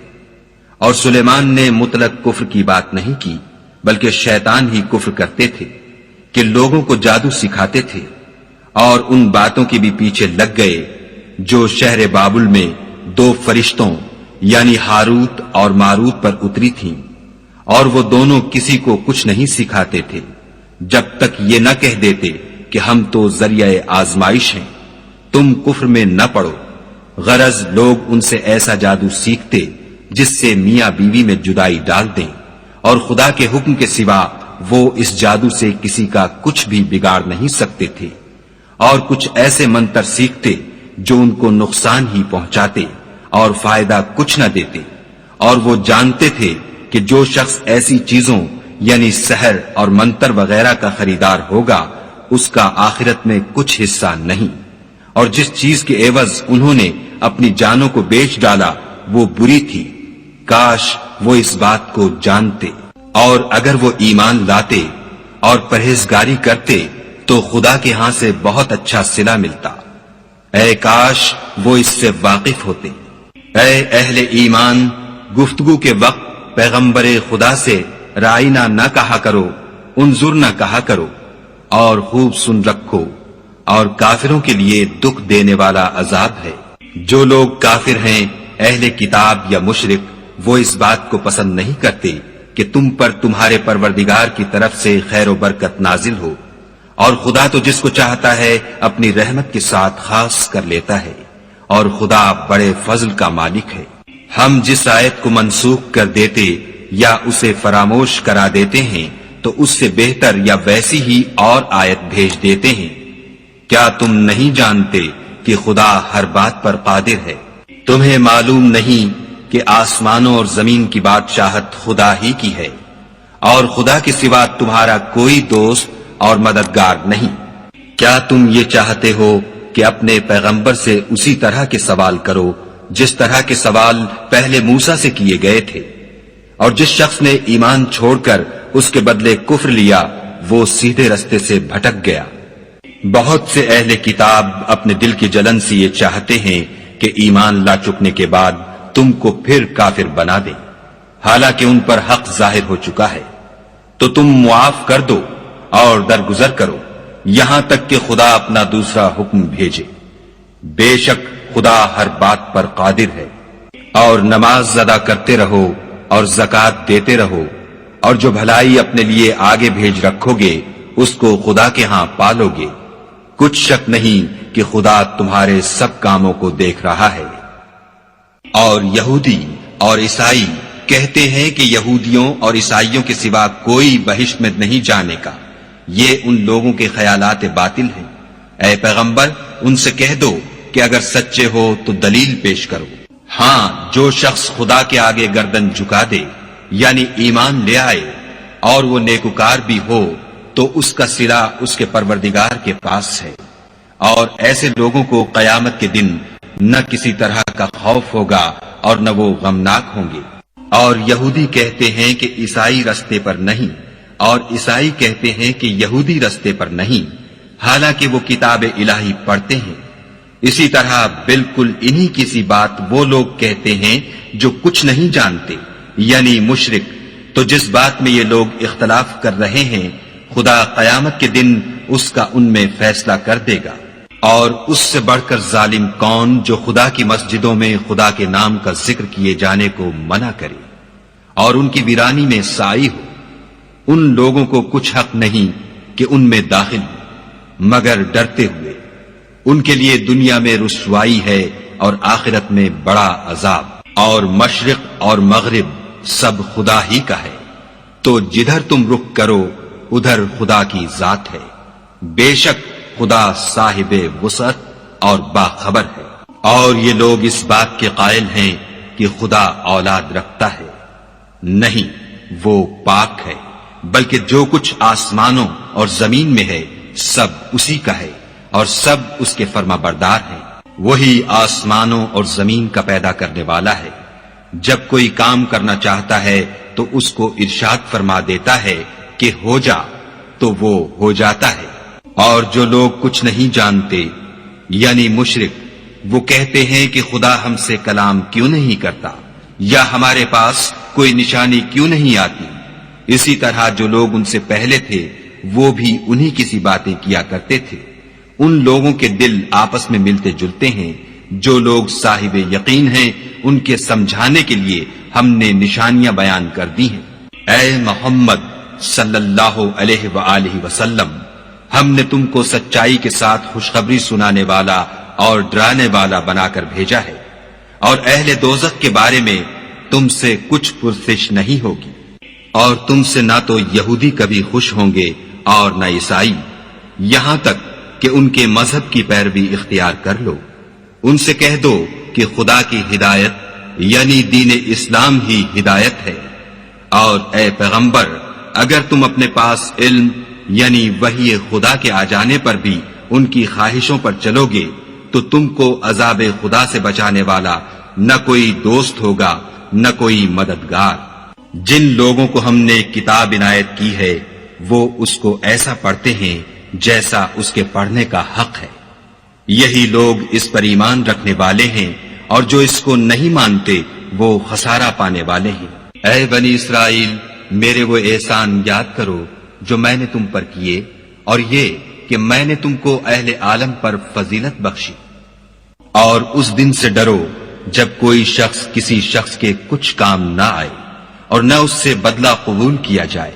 اور سلیمان نے مطلق کفر کی بات نہیں کی بلکہ شیطان ہی کفر کرتے تھے کہ لوگوں کو جادو سکھاتے تھے، اور ان باتوں کے بھی پیچھے لگ گئے جو شہر بابل میں 2 فرشتوں یعنی ہاروت اور ماروت پر اتری تھیں، اور وہ دونوں کسی کو کچھ نہیں سکھاتے تھے جب تک یہ نہ کہہ دیتے کہ ہم تو ذریعہ آزمائش ہیں، تم کفر میں نہ پڑو۔ غرض لوگ ان سے ایسا جادو سیکھتے جس سے میاں بیوی میں جدائی ڈال دیں، اور خدا کے حکم کے سوا وہ اس جادو سے کسی کا کچھ بھی بگاڑ نہیں سکتے تھے، اور کچھ ایسے منتر سیکھتے جو ان کو نقصان ہی پہنچاتے اور فائدہ کچھ نہ دیتے، اور وہ جانتے تھے کہ جو شخص ایسی چیزوں یعنی سحر اور منتر وغیرہ کا خریدار ہوگا اس کا آخرت میں کچھ حصہ نہیں، اور جس چیز کے عوض انہوں نے اپنی جانوں کو بیچ ڈالا وہ بری تھی، کاش وہ اس بات کو جانتے، اور اگر وہ ایمان لاتے اور پرہیزگاری کرتے تو خدا کے ہاں سے بہت اچھا صلہ ملتا، اے کاش وہ اس سے واقف ہوتے۔ اے اہل ایمان، گفتگو کے وقت پیغمبر خدا سے رائنا نہ کہا کرو، انظر نہ کہا کرو، اور خوب سن رکھو، اور کافروں کے لیے دکھ دینے والا عذاب ہے۔ جو لوگ کافر ہیں، اہل کتاب یا مشرک، وہ اس بات کو پسند نہیں کرتے کہ تم پر تمہارے پروردگار کی طرف سے خیر و برکت نازل ہو، اور خدا تو جس کو چاہتا ہے اپنی رحمت کے ساتھ خاص کر لیتا ہے، اور خدا بڑے فضل کا مالک ہے۔ ہم جس آیت کو منسوخ کر دیتے یا اسے فراموش کرا دیتے ہیں تو اس سے بہتر یا ویسی ہی اور آیت بھیج دیتے ہیں۔ کیا تم نہیں جانتے کہ خدا ہر بات پر قادر ہے؟ تمہیں معلوم نہیں کہ آسمانوں اور زمین کی بادشاہت خدا ہی کی ہے، اور خدا کے سوا تمہارا کوئی دوست اور مددگار نہیں۔ کیا تم یہ چاہتے ہو کہ اپنے پیغمبر سے اسی طرح کے سوال کرو جس طرح کے سوال پہلے موسیٰ سے کیے گئے تھے؟ اور جس شخص نے ایمان چھوڑ کر اس کے بدلے کفر لیا وہ سیدھے رستے سے بھٹک گیا۔ بہت سے اہل کتاب اپنے دل کی جلن سے یہ چاہتے ہیں کہ ایمان لا چکنے کے بعد تم کو پھر کافر بنا دیں، حالانکہ ان پر حق ظاہر ہو چکا ہے، تو تم معاف کر دو اور درگزر کرو یہاں تک کہ خدا اپنا دوسرا حکم بھیجے۔ بے شک خدا ہر بات پر قادر ہے۔ اور نماز ادا کرتے رہو اور زکوٰۃ دیتے رہو، اور جو بھلائی اپنے لیے آگے بھیج رکھو گے اس کو خدا کے ہاں پالو گے، کچھ شک نہیں کہ خدا تمہارے سب کاموں کو دیکھ رہا ہے۔ اور یہودی اور عیسائی کہتے ہیں کہ یہودیوں اور عیسائیوں کے سوا کوئی بہشت میں نہیں جانے کا، یہ ان لوگوں کے خیالات باطل ہیں۔ اے پیغمبر ان سے کہہ دو کہ اگر سچے ہو تو دلیل پیش کرو۔ ہاں، جو شخص خدا کے آگے گردن جھکا دے یعنی ایمان لے آئے اور وہ نیکوکار بھی ہو تو اس کا صلہ اس کے پروردگار کے پاس ہے، اور ایسے لوگوں کو قیامت کے دن نہ کسی طرح کا خوف ہوگا اور نہ وہ غمناک ہوں گے۔ اور یہودی کہتے ہیں کہ عیسائی رستے پر نہیں، اور عیسائی کہتے ہیں کہ یہودی رستے پر نہیں، حالانکہ وہ کتاب الہی پڑھتے ہیں۔ اسی طرح بالکل انہی کی سی بات وہ لوگ کہتے ہیں جو کچھ نہیں جانتے یعنی مشرک۔ تو جس بات میں یہ لوگ اختلاف کر رہے ہیں خدا قیامت کے دن اس کا ان میں فیصلہ کر دے گا۔ اور اس سے بڑھ کر ظالم کون جو خدا کی مسجدوں میں خدا کے نام کا ذکر کیے جانے کو منع کرے اور ان کی ویرانی میں سائی ہو۔ ان لوگوں کو کچھ حق نہیں کہ ان میں داخل ہو مگر ڈرتے ہوئے۔ ان کے لیے دنیا میں رسوائی ہے اور آخرت میں بڑا عذاب۔ اور مشرق اور مغرب سب خدا ہی کا ہے، تو جدھر تم رخ کرو ادھر خدا کی ذات ہے۔ بے شک خدا صاحب وسعت اور باخبر ہے۔ اور یہ لوگ اس بات کے قائل ہیں کہ خدا اولاد رکھتا ہے، نہیں، وہ پاک ہے، بلکہ جو کچھ آسمانوں اور زمین میں ہے سب اسی کا ہے، اور سب اس کے فرما بردار ہیں۔ وہی آسمانوں اور زمین کا پیدا کرنے والا ہے، جب کوئی کام کرنا چاہتا ہے تو اس کو ارشاد فرما دیتا ہے کہ ہو جا، تو وہ ہو جاتا ہے۔ اور جو لوگ کچھ نہیں جانتے یعنی مشرک، وہ کہتے ہیں کہ خدا ہم سے کلام کیوں نہیں کرتا، یا ہمارے پاس کوئی نشانی کیوں نہیں آتی۔ اسی طرح جو لوگ ان سے پہلے تھے وہ بھی انہی کسی باتیں کیا کرتے تھے۔ ان لوگوں کے دل آپس میں ملتے جلتے ہیں۔ جو لوگ صاحب یقین ہیں ان کے سمجھانے کے لیے ہم نے نشانیاں بیان کر دی ہیں۔ اے محمد صلی اللہ علیہ وآلہ وسلم، ہم نے تم کو سچائی کے ساتھ خوشخبری سنانے والا اور ڈرانے والا بنا کر بھیجا ہے، اور اہل دوزخ کے بارے میں تم سے کچھ پرسش نہیں ہوگی، اور تم سے نہ تو یہودی کبھی خوش ہوں گے اور نہ عیسائی، یہاں تک کہ ان کے مذہب کی پیروی اختیار کر لو۔ ان سے کہہ دو کہ خدا کی ہدایت یعنی دین اسلام ہی ہدایت ہے، اور اے پیغمبر اگر تم اپنے پاس علم یعنی وحی خدا کے آ جانے پر بھی ان کی خواہشوں پر چلو گے تو تم کو عذاب خدا سے بچانے والا نہ کوئی دوست ہوگا نہ کوئی مددگار۔ جن لوگوں کو ہم نے کتاب عنایت کی ہے وہ اس کو ایسا پڑھتے ہیں جیسا اس کے پڑھنے کا حق ہے، یہی لوگ اس پر ایمان رکھنے والے ہیں، اور جو اس کو نہیں مانتے وہ خسارہ پانے والے ہیں۔ اے بنی اسرائیل، میرے وہ احسان یاد کرو جو میں نے تم پر کیے، اور یہ کہ میں نے تم کو اہل عالم پر فضیلت بخشی۔ اور اس دن سے ڈرو جب کوئی شخص کسی شخص کے کچھ کام نہ آئے، اور نہ اس سے بدلہ قبول کیا جائے،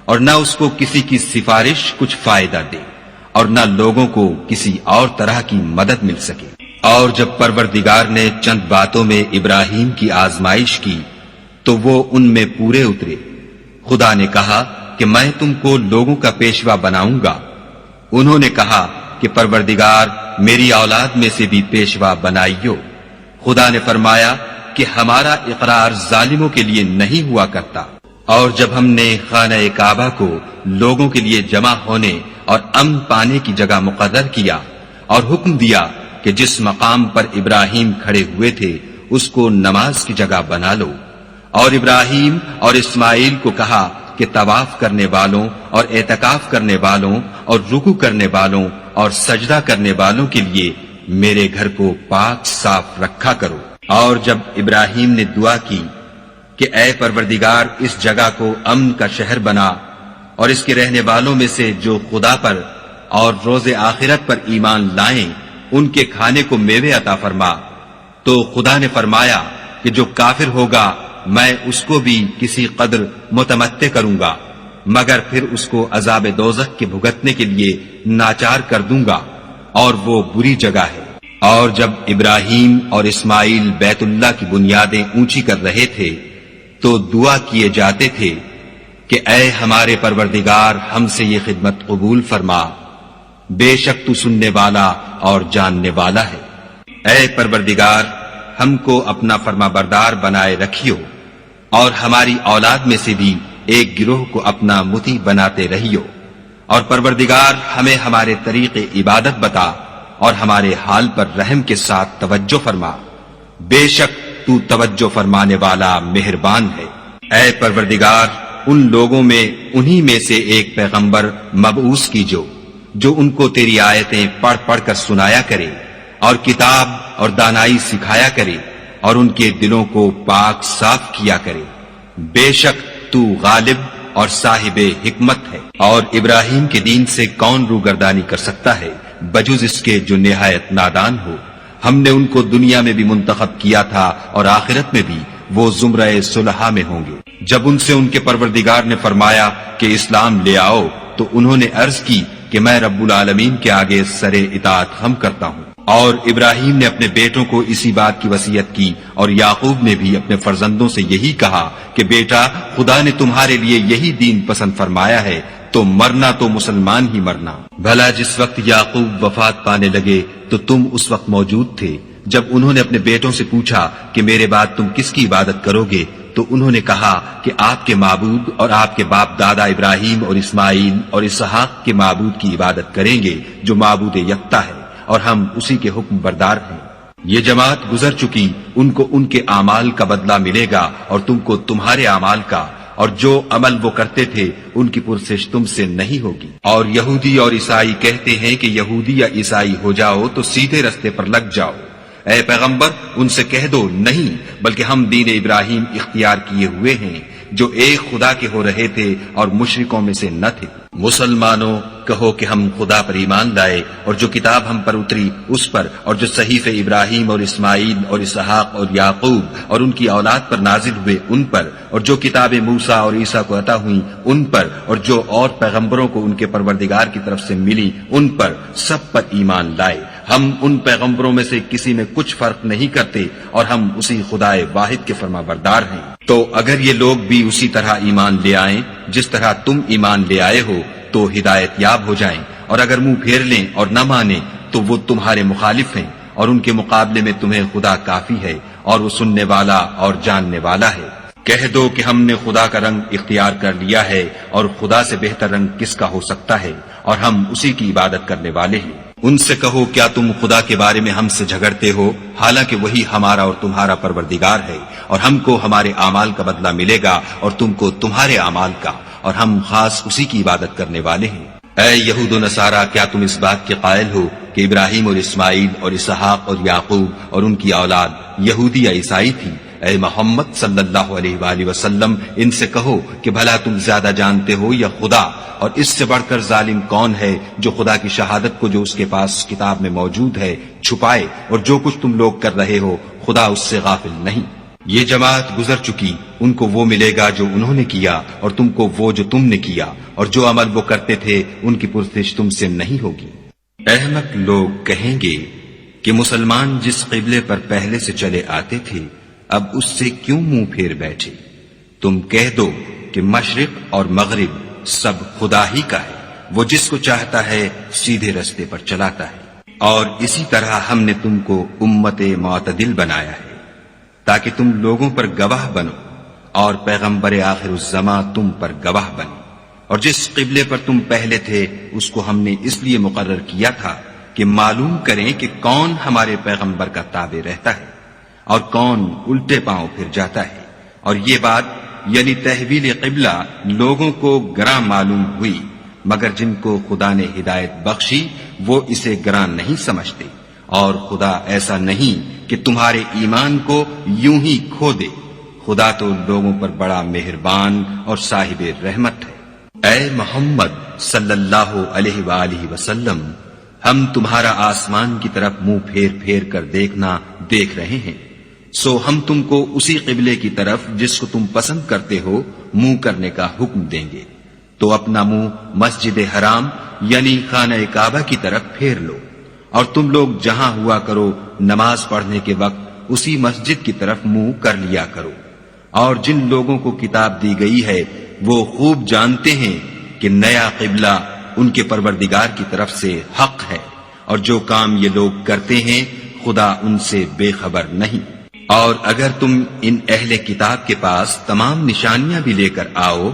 اور نہ اس کو کسی کی سفارش کچھ فائدہ دے، اور نہ لوگوں کو کسی اور طرح کی مدد مل سکے۔ اور جب پروردگار نے چند باتوں میں ابراہیم کی آزمائش کی تو وہ ان میں پورے اترے۔ خدا نے کہا کہ میں تم کو لوگوں کا پیشوا بناؤں گا۔ انہوں نے کہا کہ پروردگار میری اولاد میں سے بھی پیشوا بنائیو۔ خدا نے فرمایا کہ ہمارا اقرار ظالموں کے لیے نہیں ہوا کرتا۔ اور جب ہم نے خانہ کعبہ کو لوگوں کے لیے جمع ہونے اور امن پانے کی جگہ مقرر کیا اور حکم دیا کہ جس مقام پر ابراہیم کھڑے ہوئے تھے اس کو نماز کی جگہ بنا لو، اور ابراہیم اور اسماعیل کو کہا کہ طواف کرنے والوں اور اعتکاف کرنے والوں اور رکوع کرنے والوں اور سجدہ کرنے والوں کے لیے میرے گھر کو پاک صاف رکھا کرو۔ اور جب ابراہیم نے دعا کی کہ اے پروردگار اس جگہ کو امن کا شہر بنا، اور اس کے رہنے والوں میں سے جو خدا پر اور روز آخرت پر ایمان لائیں ان کے کھانے کو میوے عطا فرما، تو خدا نے فرمایا کہ جو کافر ہوگا میں اس کو بھی کسی قدر متمتع کروں گا، مگر پھر اس کو عذاب دوزخ کے بھگتنے کے لیے ناچار کر دوں گا، اور وہ بری جگہ ہے۔ اور جب ابراہیم اور اسماعیل بیت اللہ کی بنیادیں اونچی کر رہے تھے تو دعا کیے جاتے تھے کہ اے ہمارے پروردگار ہم سے یہ خدمت قبول فرما، بے شک تو سننے والا اور جاننے والا ہے۔ اے پروردگار ہم کو اپنا فرما بردار بنائے رکھیو، اور ہماری اولاد میں سے بھی ایک گروہ کو اپنا مطیع بناتے رہیو، اور پروردگار ہمیں ہمارے طریق عبادت بتا اور ہمارے حال پر رحم کے ساتھ توجہ فرما، بے شک تو توجہ فرمانے والا مہربان ہے۔ اے پروردگار ان لوگوں میں انہی میں سے ایک پیغمبر مبعوث کیجو جو ان کو تیری آیتیں پڑھ پڑھ کر سنایا کرے اور کتاب اور دانائی سکھایا کرے اور ان کے دلوں کو پاک صاف کیا کرے، بے شک تو غالب اور صاحب حکمت ہے۔ اور ابراہیم کے دین سے کون روگردانی کر سکتا ہے بجز اس کے جو نہایت نادان ہو؟ ہم نے ان کو دنیا میں بھی منتخب کیا تھا اور آخرت میں بھی وہ زمرہ صلحاء میں ہوں گے۔ جب ان سے ان کے پروردگار نے فرمایا کہ اسلام لے آؤ تو انہوں نے عرض کی کہ میں رب العالمین کے آگے سر اطاعت خم کرتا ہوں۔ اور ابراہیم نے اپنے بیٹوں کو اسی بات کی وصیت کی، اور یعقوب نے بھی اپنے فرزندوں سے یہی کہا کہ بیٹا خدا نے تمہارے لیے یہی دین پسند فرمایا ہے تو مرنا تو مسلمان ہی مرنا۔ بھلا جس وقت یعقوب وفات پانے لگے تو تم اس وقت موجود تھے جب انہوں نے اپنے بیٹوں سے پوچھا کہ میرے بعد تم کس کی عبادت کرو گے، تو انہوں نے کہا کہ آپ کے معبود اور آپ کے باپ دادا ابراہیم اور اسماعیل اور اسحاق کے معبود کی عبادت کریں گے جو معبود یکتا ہے، اور ہم اسی کے حکم بردار ہیں۔ یہ جماعت گزر چکی، ان کو ان کے اعمال کا بدلہ ملے گا اور تم کو تمہارے اعمال کا، اور جو عمل وہ کرتے تھے ان کی پرسش تم سے نہیں ہوگی۔ اور یہودی اور عیسائی کہتے ہیں کہ یہودی یا عیسائی ہو جاؤ تو سیدھے رستے پر لگ جاؤ۔ اے پیغمبر ان سے کہہ دو نہیں، بلکہ ہم دین ابراہیم اختیار کیے ہوئے ہیں جو ایک خدا کے ہو رہے تھے اور مشرکوں میں سے نہ تھے۔ مسلمانوں کہو کہ ہم خدا پر ایمان لائے اور جو کتاب ہم پر اتری اس پر، اور جو صحیفے ابراہیم اور اسماعیل اور اسحاق اور یعقوب اور ان کی اولاد پر نازل ہوئے ان پر، اور جو کتابیں موسیٰ اور عیسیٰ کو عطا ہوئیں ان پر، اور جو اور پیغمبروں کو ان کے پروردگار کی طرف سے ملی ان پر، سب پر ایمان لائے۔ ہم ان پیغمبروں میں سے کسی میں کچھ فرق نہیں کرتے اور ہم اسی خدائے واحد کے فرما بردار ہیں۔ تو اگر یہ لوگ بھی اسی طرح ایمان لے آئیں جس طرح تم ایمان لے آئے ہو تو ہدایت یاب ہو جائیں، اور اگر منہ پھیر لیں اور نہ مانیں تو وہ تمہارے مخالف ہیں، اور ان کے مقابلے میں تمہیں خدا کافی ہے، اور وہ سننے والا اور جاننے والا ہے۔ کہہ دو کہ ہم نے خدا کا رنگ اختیار کر لیا ہے، اور خدا سے بہتر رنگ کس کا ہو سکتا ہے، اور ہم اسی کی عبادت کرنے والے ہیں۔ ان سے کہو کیا تم خدا کے بارے میں ہم سے جھگڑتے ہو، حالانکہ وہی ہمارا اور تمہارا پروردگار ہے، اور ہم کو ہمارے اعمال کا بدلہ ملے گا اور تم کو تمہارے اعمال کا، اور ہم خاص اسی کی عبادت کرنے والے ہیں۔ اے یہود و نصارہ، کیا تم اس بات کے قائل ہو کہ ابراہیم اور اسماعیل اور اسحاق اور یعقوب اور ان کی اولاد یہودی یا عیسائی تھی؟ اے محمد صلی اللہ علیہ وآلہ وسلم، ان سے کہو کہ بھلا تم زیادہ جانتے ہو یا خدا، اور اس سے بڑھ کر ظالم کون ہے جو خدا کی شہادت کو جو اس کے پاس کتاب میں موجود ہے چھپائے، اور جو کچھ تم لوگ کر رہے ہو خدا اس سے غافل نہیں۔ یہ جماعت گزر چکی، ان کو وہ ملے گا جو انہوں نے کیا، اور تم کو وہ جو تم نے کیا، اور جو عمل وہ کرتے تھے ان کی پرسش تم سے نہیں ہوگی۔ احمق لوگ کہیں گے کہ مسلمان جس قبلے پر پہلے سے چلے آتے تھے اب اس سے کیوں منہ پھیر بیٹھے؟ تم کہہ دو کہ مشرق اور مغرب سب خدا ہی کا ہے، وہ جس کو چاہتا ہے سیدھے رستے پر چلاتا ہے، اور اسی طرح ہم نے تم کو امت معتدل بنایا ہے تاکہ تم لوگوں پر گواہ بنو، اور پیغمبر آخر الزماں تم پر گواہ بنے۔ اور جس قبلے پر تم پہلے تھے اس کو ہم نے اس لیے مقرر کیا تھا کہ معلوم کریں کہ کون ہمارے پیغمبر کا تابع رہتا ہے اور کون الٹے پاؤں پھر جاتا ہے۔ اور یہ بات یعنی تحویل قبلہ لوگوں کو گراں معلوم ہوئی، مگر جن کو خدا نے ہدایت بخشی وہ اسے گراں نہیں سمجھتے، اور خدا ایسا نہیں کہ تمہارے ایمان کو یوں ہی کھو دے، خدا تو لوگوں پر بڑا مہربان اور صاحب رحمت ہے۔ اے محمد صلی اللہ علیہ وآلہ وسلم، ہم تمہارا آسمان کی طرف منہ پھیر پھیر کر دیکھنا دیکھ رہے ہیں، سو ہم تم کو اسی قبلے کی طرف جس کو تم پسند کرتے ہو منہ کرنے کا حکم دیں گے، تو اپنا منہ مسجد حرام یعنی خانہ کعبہ کی طرف پھیر لو، اور تم لوگ جہاں ہوا کرو نماز پڑھنے کے وقت اسی مسجد کی طرف منہ کر لیا کرو۔ اور جن لوگوں کو کتاب دی گئی ہے وہ خوب جانتے ہیں کہ نیا قبلہ ان کے پروردگار کی طرف سے حق ہے، اور جو کام یہ لوگ کرتے ہیں خدا ان سے بے خبر نہیں۔ اور اگر تم ان اہل کتاب کے پاس تمام نشانیاں بھی لے کر آؤ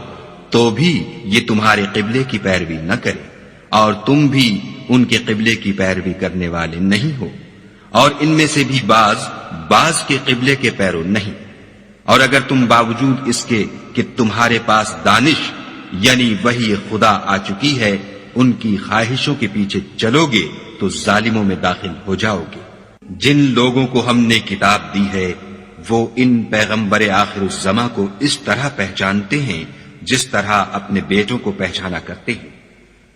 تو بھی یہ تمہارے قبلے کی پیروی نہ کرے، اور تم بھی ان کے قبلے کی پیروی کرنے والے نہیں ہو، اور ان میں سے بھی بعض کے قبلے کے پیرو نہیں۔ اور اگر تم باوجود اس کے کہ تمہارے پاس دانش یعنی وحی خدا آ چکی ہے ان کی خواہشوں کے پیچھے چلو گے تو ظالموں میں داخل ہو جاؤ گے۔ جن لوگوں کو ہم نے کتاب دی ہے وہ ان پیغمبر آخر الزماں کو اس طرح پہچانتے ہیں جس طرح اپنے بیٹوں کو پہچانا کرتے ہیں،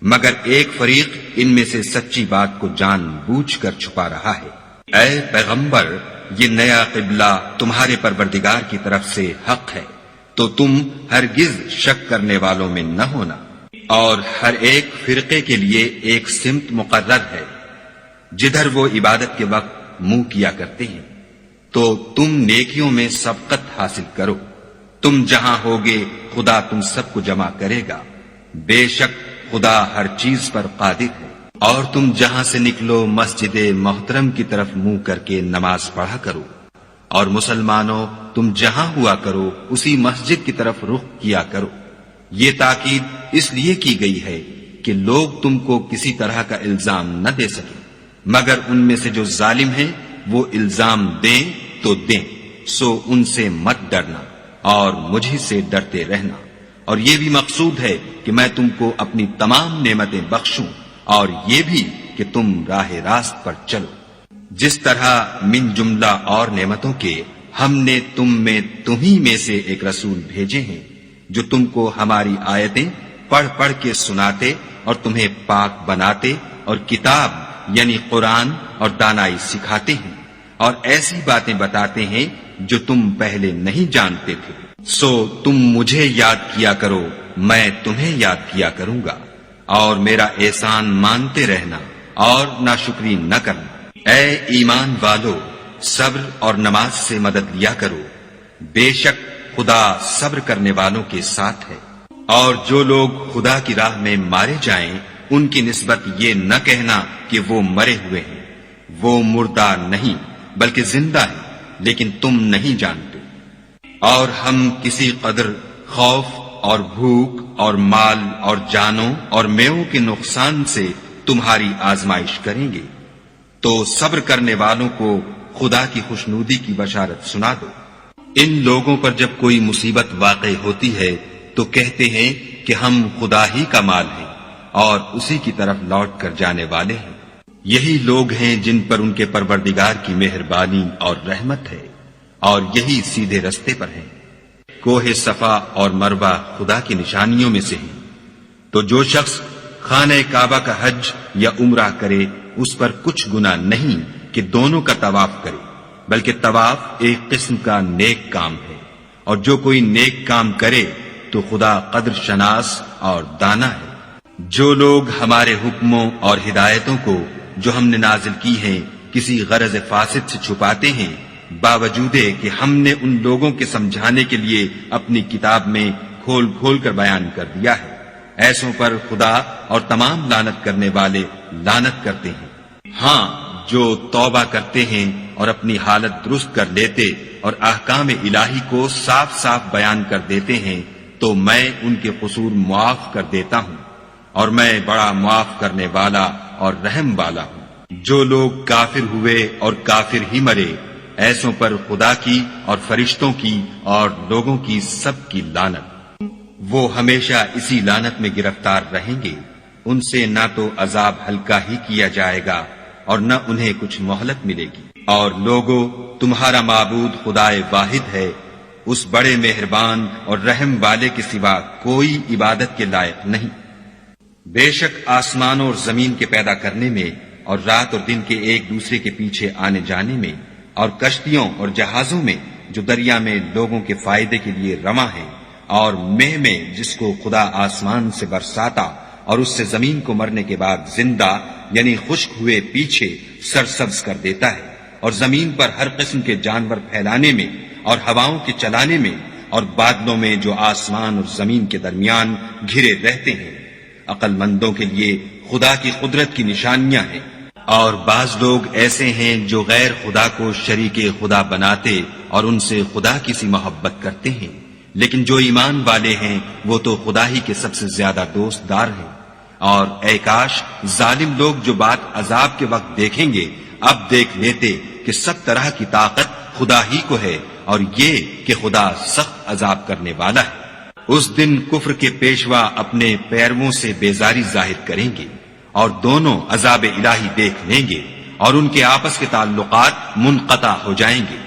مگر ایک فریق ان میں سے سچی بات کو جان بوجھ کر چھپا رہا ہے۔ اے پیغمبر، یہ نیا قبلہ تمہارے پروردگار کی طرف سے حق ہے، تو تم ہرگز شک کرنے والوں میں نہ ہونا، اور ہر ایک فرقے کے لیے ایک سمت مقرر ہے جدھر وہ عبادت کے وقت منہ کیا کرتے ہیں، تو تم نیکیوں میں سبقت حاصل کرو۔ تم جہاں ہوگے خدا تم سب کو جمع کرے گا، بے شک خدا ہر چیز پر قادر ہے۔ اور تم جہاں سے نکلو مسجد محترم کی طرف منہ کر کے نماز پڑھا کرو، اور مسلمانوں تم جہاں ہوا کرو اسی مسجد کی طرف رخ کیا کرو۔ یہ تاکید اس لیے کی گئی ہے کہ لوگ تم کو کسی طرح کا الزام نہ دے سکیں، مگر ان میں سے جو ظالم ہیں وہ الزام دیں تو دیں، سو ان سے مت ڈرنا اور مجھ سے ڈرتے رہنا۔ اور یہ بھی مقصود ہے کہ میں تم کو اپنی تمام نعمتیں بخشوں، اور یہ بھی کہ تم راہ راست پر چلو۔ جس طرح من جملہ اور نعمتوں کے ہم نے تمہیں میں سے ایک رسول بھیجے ہیں جو تم کو ہماری آیتیں پڑھ پڑھ کے سناتے اور تمہیں پاک بناتے اور کتاب یعنی قرآن اور دانائی سکھاتے ہیں، اور ایسی باتیں بتاتے ہیں جو تم پہلے نہیں جانتے تھے۔ سو تم مجھے یاد کیا کرو، میں تمہیں یاد کیا کروں گا، اور میرا احسان مانتے رہنا اور ناشکری نہ کرنا۔ اے ایمان والو، صبر اور نماز سے مدد لیا کرو، بے شک خدا صبر کرنے والوں کے ساتھ ہے۔ اور جو لوگ خدا کی راہ میں مارے جائیں ان کی نسبت یہ نہ کہنا کہ وہ مرے ہوئے ہیں، وہ مردہ نہیں بلکہ زندہ ہیں، لیکن تم نہیں جانتے۔ اور ہم کسی قدر خوف اور بھوک اور مال اور جانوں اور میووں کے نقصان سے تمہاری آزمائش کریں گے، تو صبر کرنے والوں کو خدا کی خوشنودی کی بشارت سنا دو۔ ان لوگوں پر جب کوئی مصیبت واقع ہوتی ہے تو کہتے ہیں کہ ہم خدا ہی کا مال ہیں اور اسی کی طرف لوٹ کر جانے والے ہیں۔ یہی لوگ ہیں جن پر ان کے پروردگار کی مہربانی اور رحمت ہے، اور یہی سیدھے رستے پر ہیں۔ کوہ صفا اور مروہ خدا کی نشانیوں میں سے ہیں، تو جو شخص خانہ کعبہ کا حج یا عمرہ کرے اس پر کچھ گناہ نہیں کہ دونوں کا طواف کرے، بلکہ طواف ایک قسم کا نیک کام ہے، اور جو کوئی نیک کام کرے تو خدا قدر شناس اور دانا ہے۔ جو لوگ ہمارے حکموں اور ہدایتوں کو جو ہم نے نازل کی ہیں کسی غرض فاسد سے چھپاتے ہیں، باوجود کہ ہم نے ان لوگوں کے سمجھانے کے لیے اپنی کتاب میں کھول کھول کر بیان کر دیا ہے، ایسوں پر خدا اور تمام لعنت کرنے والے لعنت کرتے ہیں۔ ہاں، جو توبہ کرتے ہیں اور اپنی حالت درست کر لیتے اور احکام الہی کو صاف صاف بیان کر دیتے ہیں تو میں ان کے قصور معاف کر دیتا ہوں، اور میں بڑا معاف کرنے والا اور رحم والا ہوں۔ جو لوگ کافر ہوئے اور کافر ہی مرے، ایسوں پر خدا کی اور فرشتوں کی اور لوگوں کی سب کی لعنت۔ وہ ہمیشہ اسی لعنت میں گرفتار رہیں گے، ان سے نہ تو عذاب ہلکا ہی کیا جائے گا اور نہ انہیں کچھ مہلت ملے گی۔ اور لوگوں، تمہارا معبود خدائے واحد ہے، اس بڑے مہربان اور رحم والے کے سوا کوئی عبادت کے لائق نہیں۔ بے شک آسمانوں اور زمین کے پیدا کرنے میں اور رات اور دن کے ایک دوسرے کے پیچھے آنے جانے میں اور کشتیوں اور جہازوں میں جو دریا میں لوگوں کے فائدے کے لیے رواں ہیں، اور مہ میں جس کو خدا آسمان سے برساتا اور اس سے زمین کو مرنے کے بعد زندہ یعنی خشک ہوئے پیچھے سرسبز کر دیتا ہے، اور زمین پر ہر قسم کے جانور پھیلانے میں اور ہواؤں کے چلانے میں اور بادلوں میں جو آسمان اور زمین کے درمیان گھرے رہتے ہیں۔ عقل مندوں کے لیے خدا کی قدرت کی نشانیاں ہیں۔ اور بعض لوگ ایسے ہیں جو غیر خدا کو شریک خدا بناتے اور ان سے خدا کی سی محبت کرتے ہیں، لیکن جو ایمان والے ہیں وہ تو خدا ہی کے سب سے زیادہ دوست دار ہیں۔ اور اے کاش ظالم لوگ جو بات عذاب کے وقت دیکھیں گے اب دیکھ لیتے کہ سب طرح کی طاقت خدا ہی کو ہے، اور یہ کہ خدا سخت عذاب کرنے والا ہے۔ اس دن کفر کے پیشوا اپنے پیرووں سے بیزاری ظاہر کریں گے اور دونوں عذاب الہی دیکھ لیں گے اور ان کے آپس کے تعلقات منقطع ہو جائیں گے۔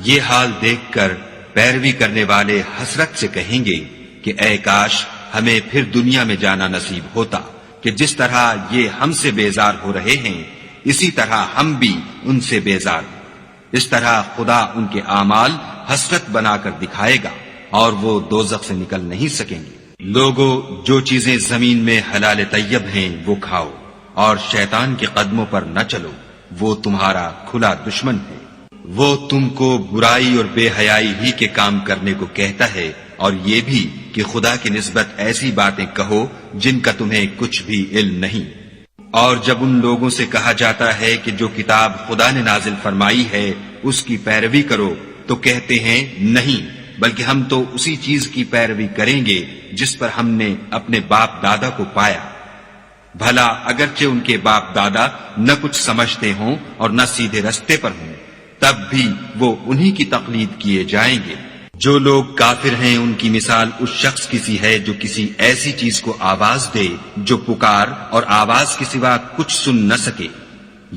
یہ حال دیکھ کر پیروی کرنے والے حسرت سے کہیں گے کہ اے کاش ہمیں پھر دنیا میں جانا نصیب ہوتا کہ جس طرح یہ ہم سے بیزار ہو رہے ہیں اسی طرح ہم بھی ان سے بیزار ہیں۔ اس طرح خدا ان کے اعمال حسرت بنا کر دکھائے گا اور وہ دوزخ سے نکل نہیں سکیں گے۔ لوگوں، جو چیزیں زمین میں حلال طیب ہیں وہ کھاؤ، اور شیطان کے قدموں پر نہ چلو، وہ تمہارا کھلا دشمن ہے۔ وہ تم کو برائی اور بے حیائی ہی کے کام کرنے کو کہتا ہے، اور یہ بھی کہ خدا کی نسبت ایسی باتیں کہو جن کا تمہیں کچھ بھی علم نہیں۔ اور جب ان لوگوں سے کہا جاتا ہے کہ جو کتاب خدا نے نازل فرمائی ہے اس کی پیروی کرو تو کہتے ہیں نہیں، بلکہ ہم تو اسی چیز کی پیروی کریں گے جس پر ہم نے اپنے باپ دادا کو پایا۔ بھلا اگرچہ ان کے باپ دادا نہ کچھ سمجھتے ہوں اور نہ سیدھے رستے پر ہوں، تب بھی وہ انہی کی تقلید کیے جائیں گے۔ جو لوگ کافر ہیں ان کی مثال اس شخص کی سی ہے جو کسی ایسی چیز کو آواز دے جو پکار اور آواز کے سوا کچھ سن نہ سکے۔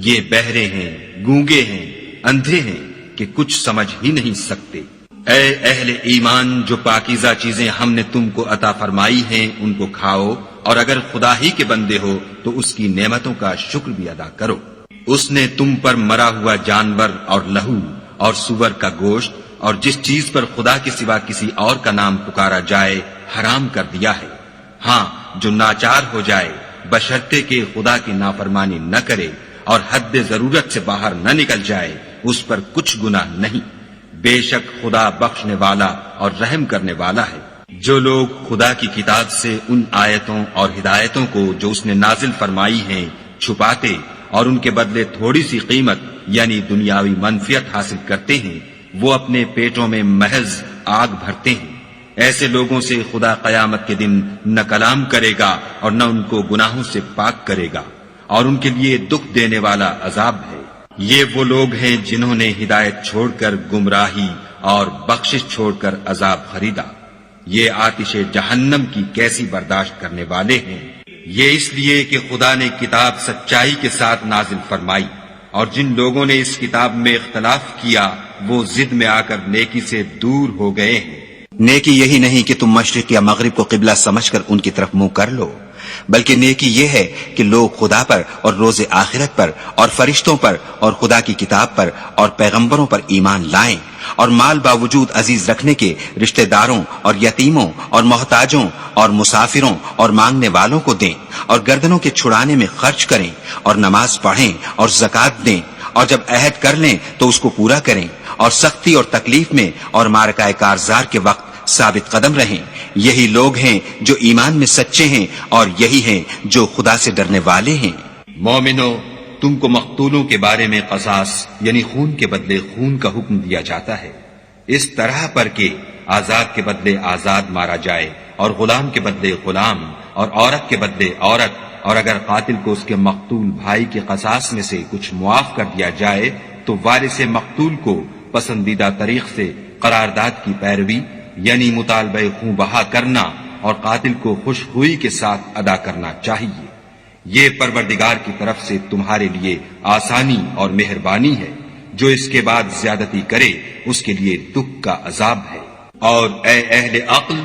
یہ بہرے ہیں، گونگے ہیں، اندھے ہیں کہ کچھ سمجھ ہی نہیں سکتے۔ اے اہل ایمان، جو پاکیزہ چیزیں ہم نے تم کو عطا فرمائی ہیں ان کو کھاؤ، اور اگر خدا ہی کے بندے ہو تو اس کی نعمتوں کا شکر بھی ادا کرو۔ اس نے تم پر مرا ہوا جانور اور لہو اور سور کا گوشت اور جس چیز پر خدا کے سوا کسی اور کا نام پکارا جائے حرام کر دیا ہے۔ ہاں، جو ناچار ہو جائے بشرطے کہ خدا کی نافرمانی نہ کرے اور حد ضرورت سے باہر نہ نکل جائے، اس پر کچھ گناہ نہیں۔ بے شک خدا بخشنے والا اور رحم کرنے والا ہے۔ جو لوگ خدا کی کتاب سے ان آیتوں اور ہدایتوں کو جو اس نے نازل فرمائی ہیں چھپاتے اور ان کے بدلے تھوڑی سی قیمت یعنی دنیاوی منفعت حاصل کرتے ہیں، وہ اپنے پیٹوں میں محض آگ بھرتے ہیں۔ ایسے لوگوں سے خدا قیامت کے دن نہ کلام کرے گا اور نہ ان کو گناہوں سے پاک کرے گا، اور ان کے لیے دکھ دینے والا عذاب ہے۔ یہ وہ لوگ ہیں جنہوں نے ہدایت چھوڑ کر گمراہی اور بخشش چھوڑ کر عذاب خریدا۔ یہ آتش جہنم کی کیسی برداشت کرنے والے ہیں۔ یہ اس لیے کہ خدا نے کتاب سچائی کے ساتھ نازل فرمائی، اور جن لوگوں نے اس کتاب میں اختلاف کیا وہ ضد میں آ کر نیکی سے دور ہو گئے ہیں۔ نیکی یہی نہیں کہ تم مشرق یا مغرب کو قبلہ سمجھ کر ان کی طرف منہ کر لو، بلکہ نیکی یہ ہے کہ لوگ خدا پر اور روز آخرت پر اور فرشتوں پر اور خدا کی کتاب پر اور پیغمبروں پر ایمان لائیں، اور مال باوجود عزیز رکھنے کے رشتہ داروں اور یتیموں اور محتاجوں اور مسافروں اور مانگنے والوں کو دیں، اور گردنوں کے چھڑانے میں خرچ کریں، اور نماز پڑھیں اور زکوٰۃ دیں، اور جب عہد کر لیں تو اس کو پورا کریں، اور سختی اور تکلیف میں اور معرکہ کارزار کے وقت ثابت قدم رہیں۔ یہی لوگ ہیں جو ایمان میں سچے ہیں، اور یہی ہیں جو خدا سے ڈرنے والے ہیں۔ مومنو، تم کو مقتولوں کے بارے میں قصاص یعنی خون کے بدلے خون کا حکم دیا جاتا ہے، اس طرح پر کہ آزاد کے بدلے آزاد مارا جائے، اور غلام کے بدلے غلام، اور عورت کے بدلے عورت، اور اگر قاتل کو اس کے مقتول بھائی کے قصاص میں سے کچھ معاف کر دیا جائے تو وارث مقتول کو پسندیدہ طریق سے قرارداد کی پیروی یعنی مطالبہ خون بہا کرنا اور قاتل کو خوش ہوئی کے ساتھ ادا کرنا چاہیے۔ یہ پروردگار کی طرف سے تمہارے لیے آسانی اور مہربانی ہے۔ جو اس کے بعد زیادتی کرے اس کے لیے دکھ کا عذاب ہے۔ اور اے اہل عقل،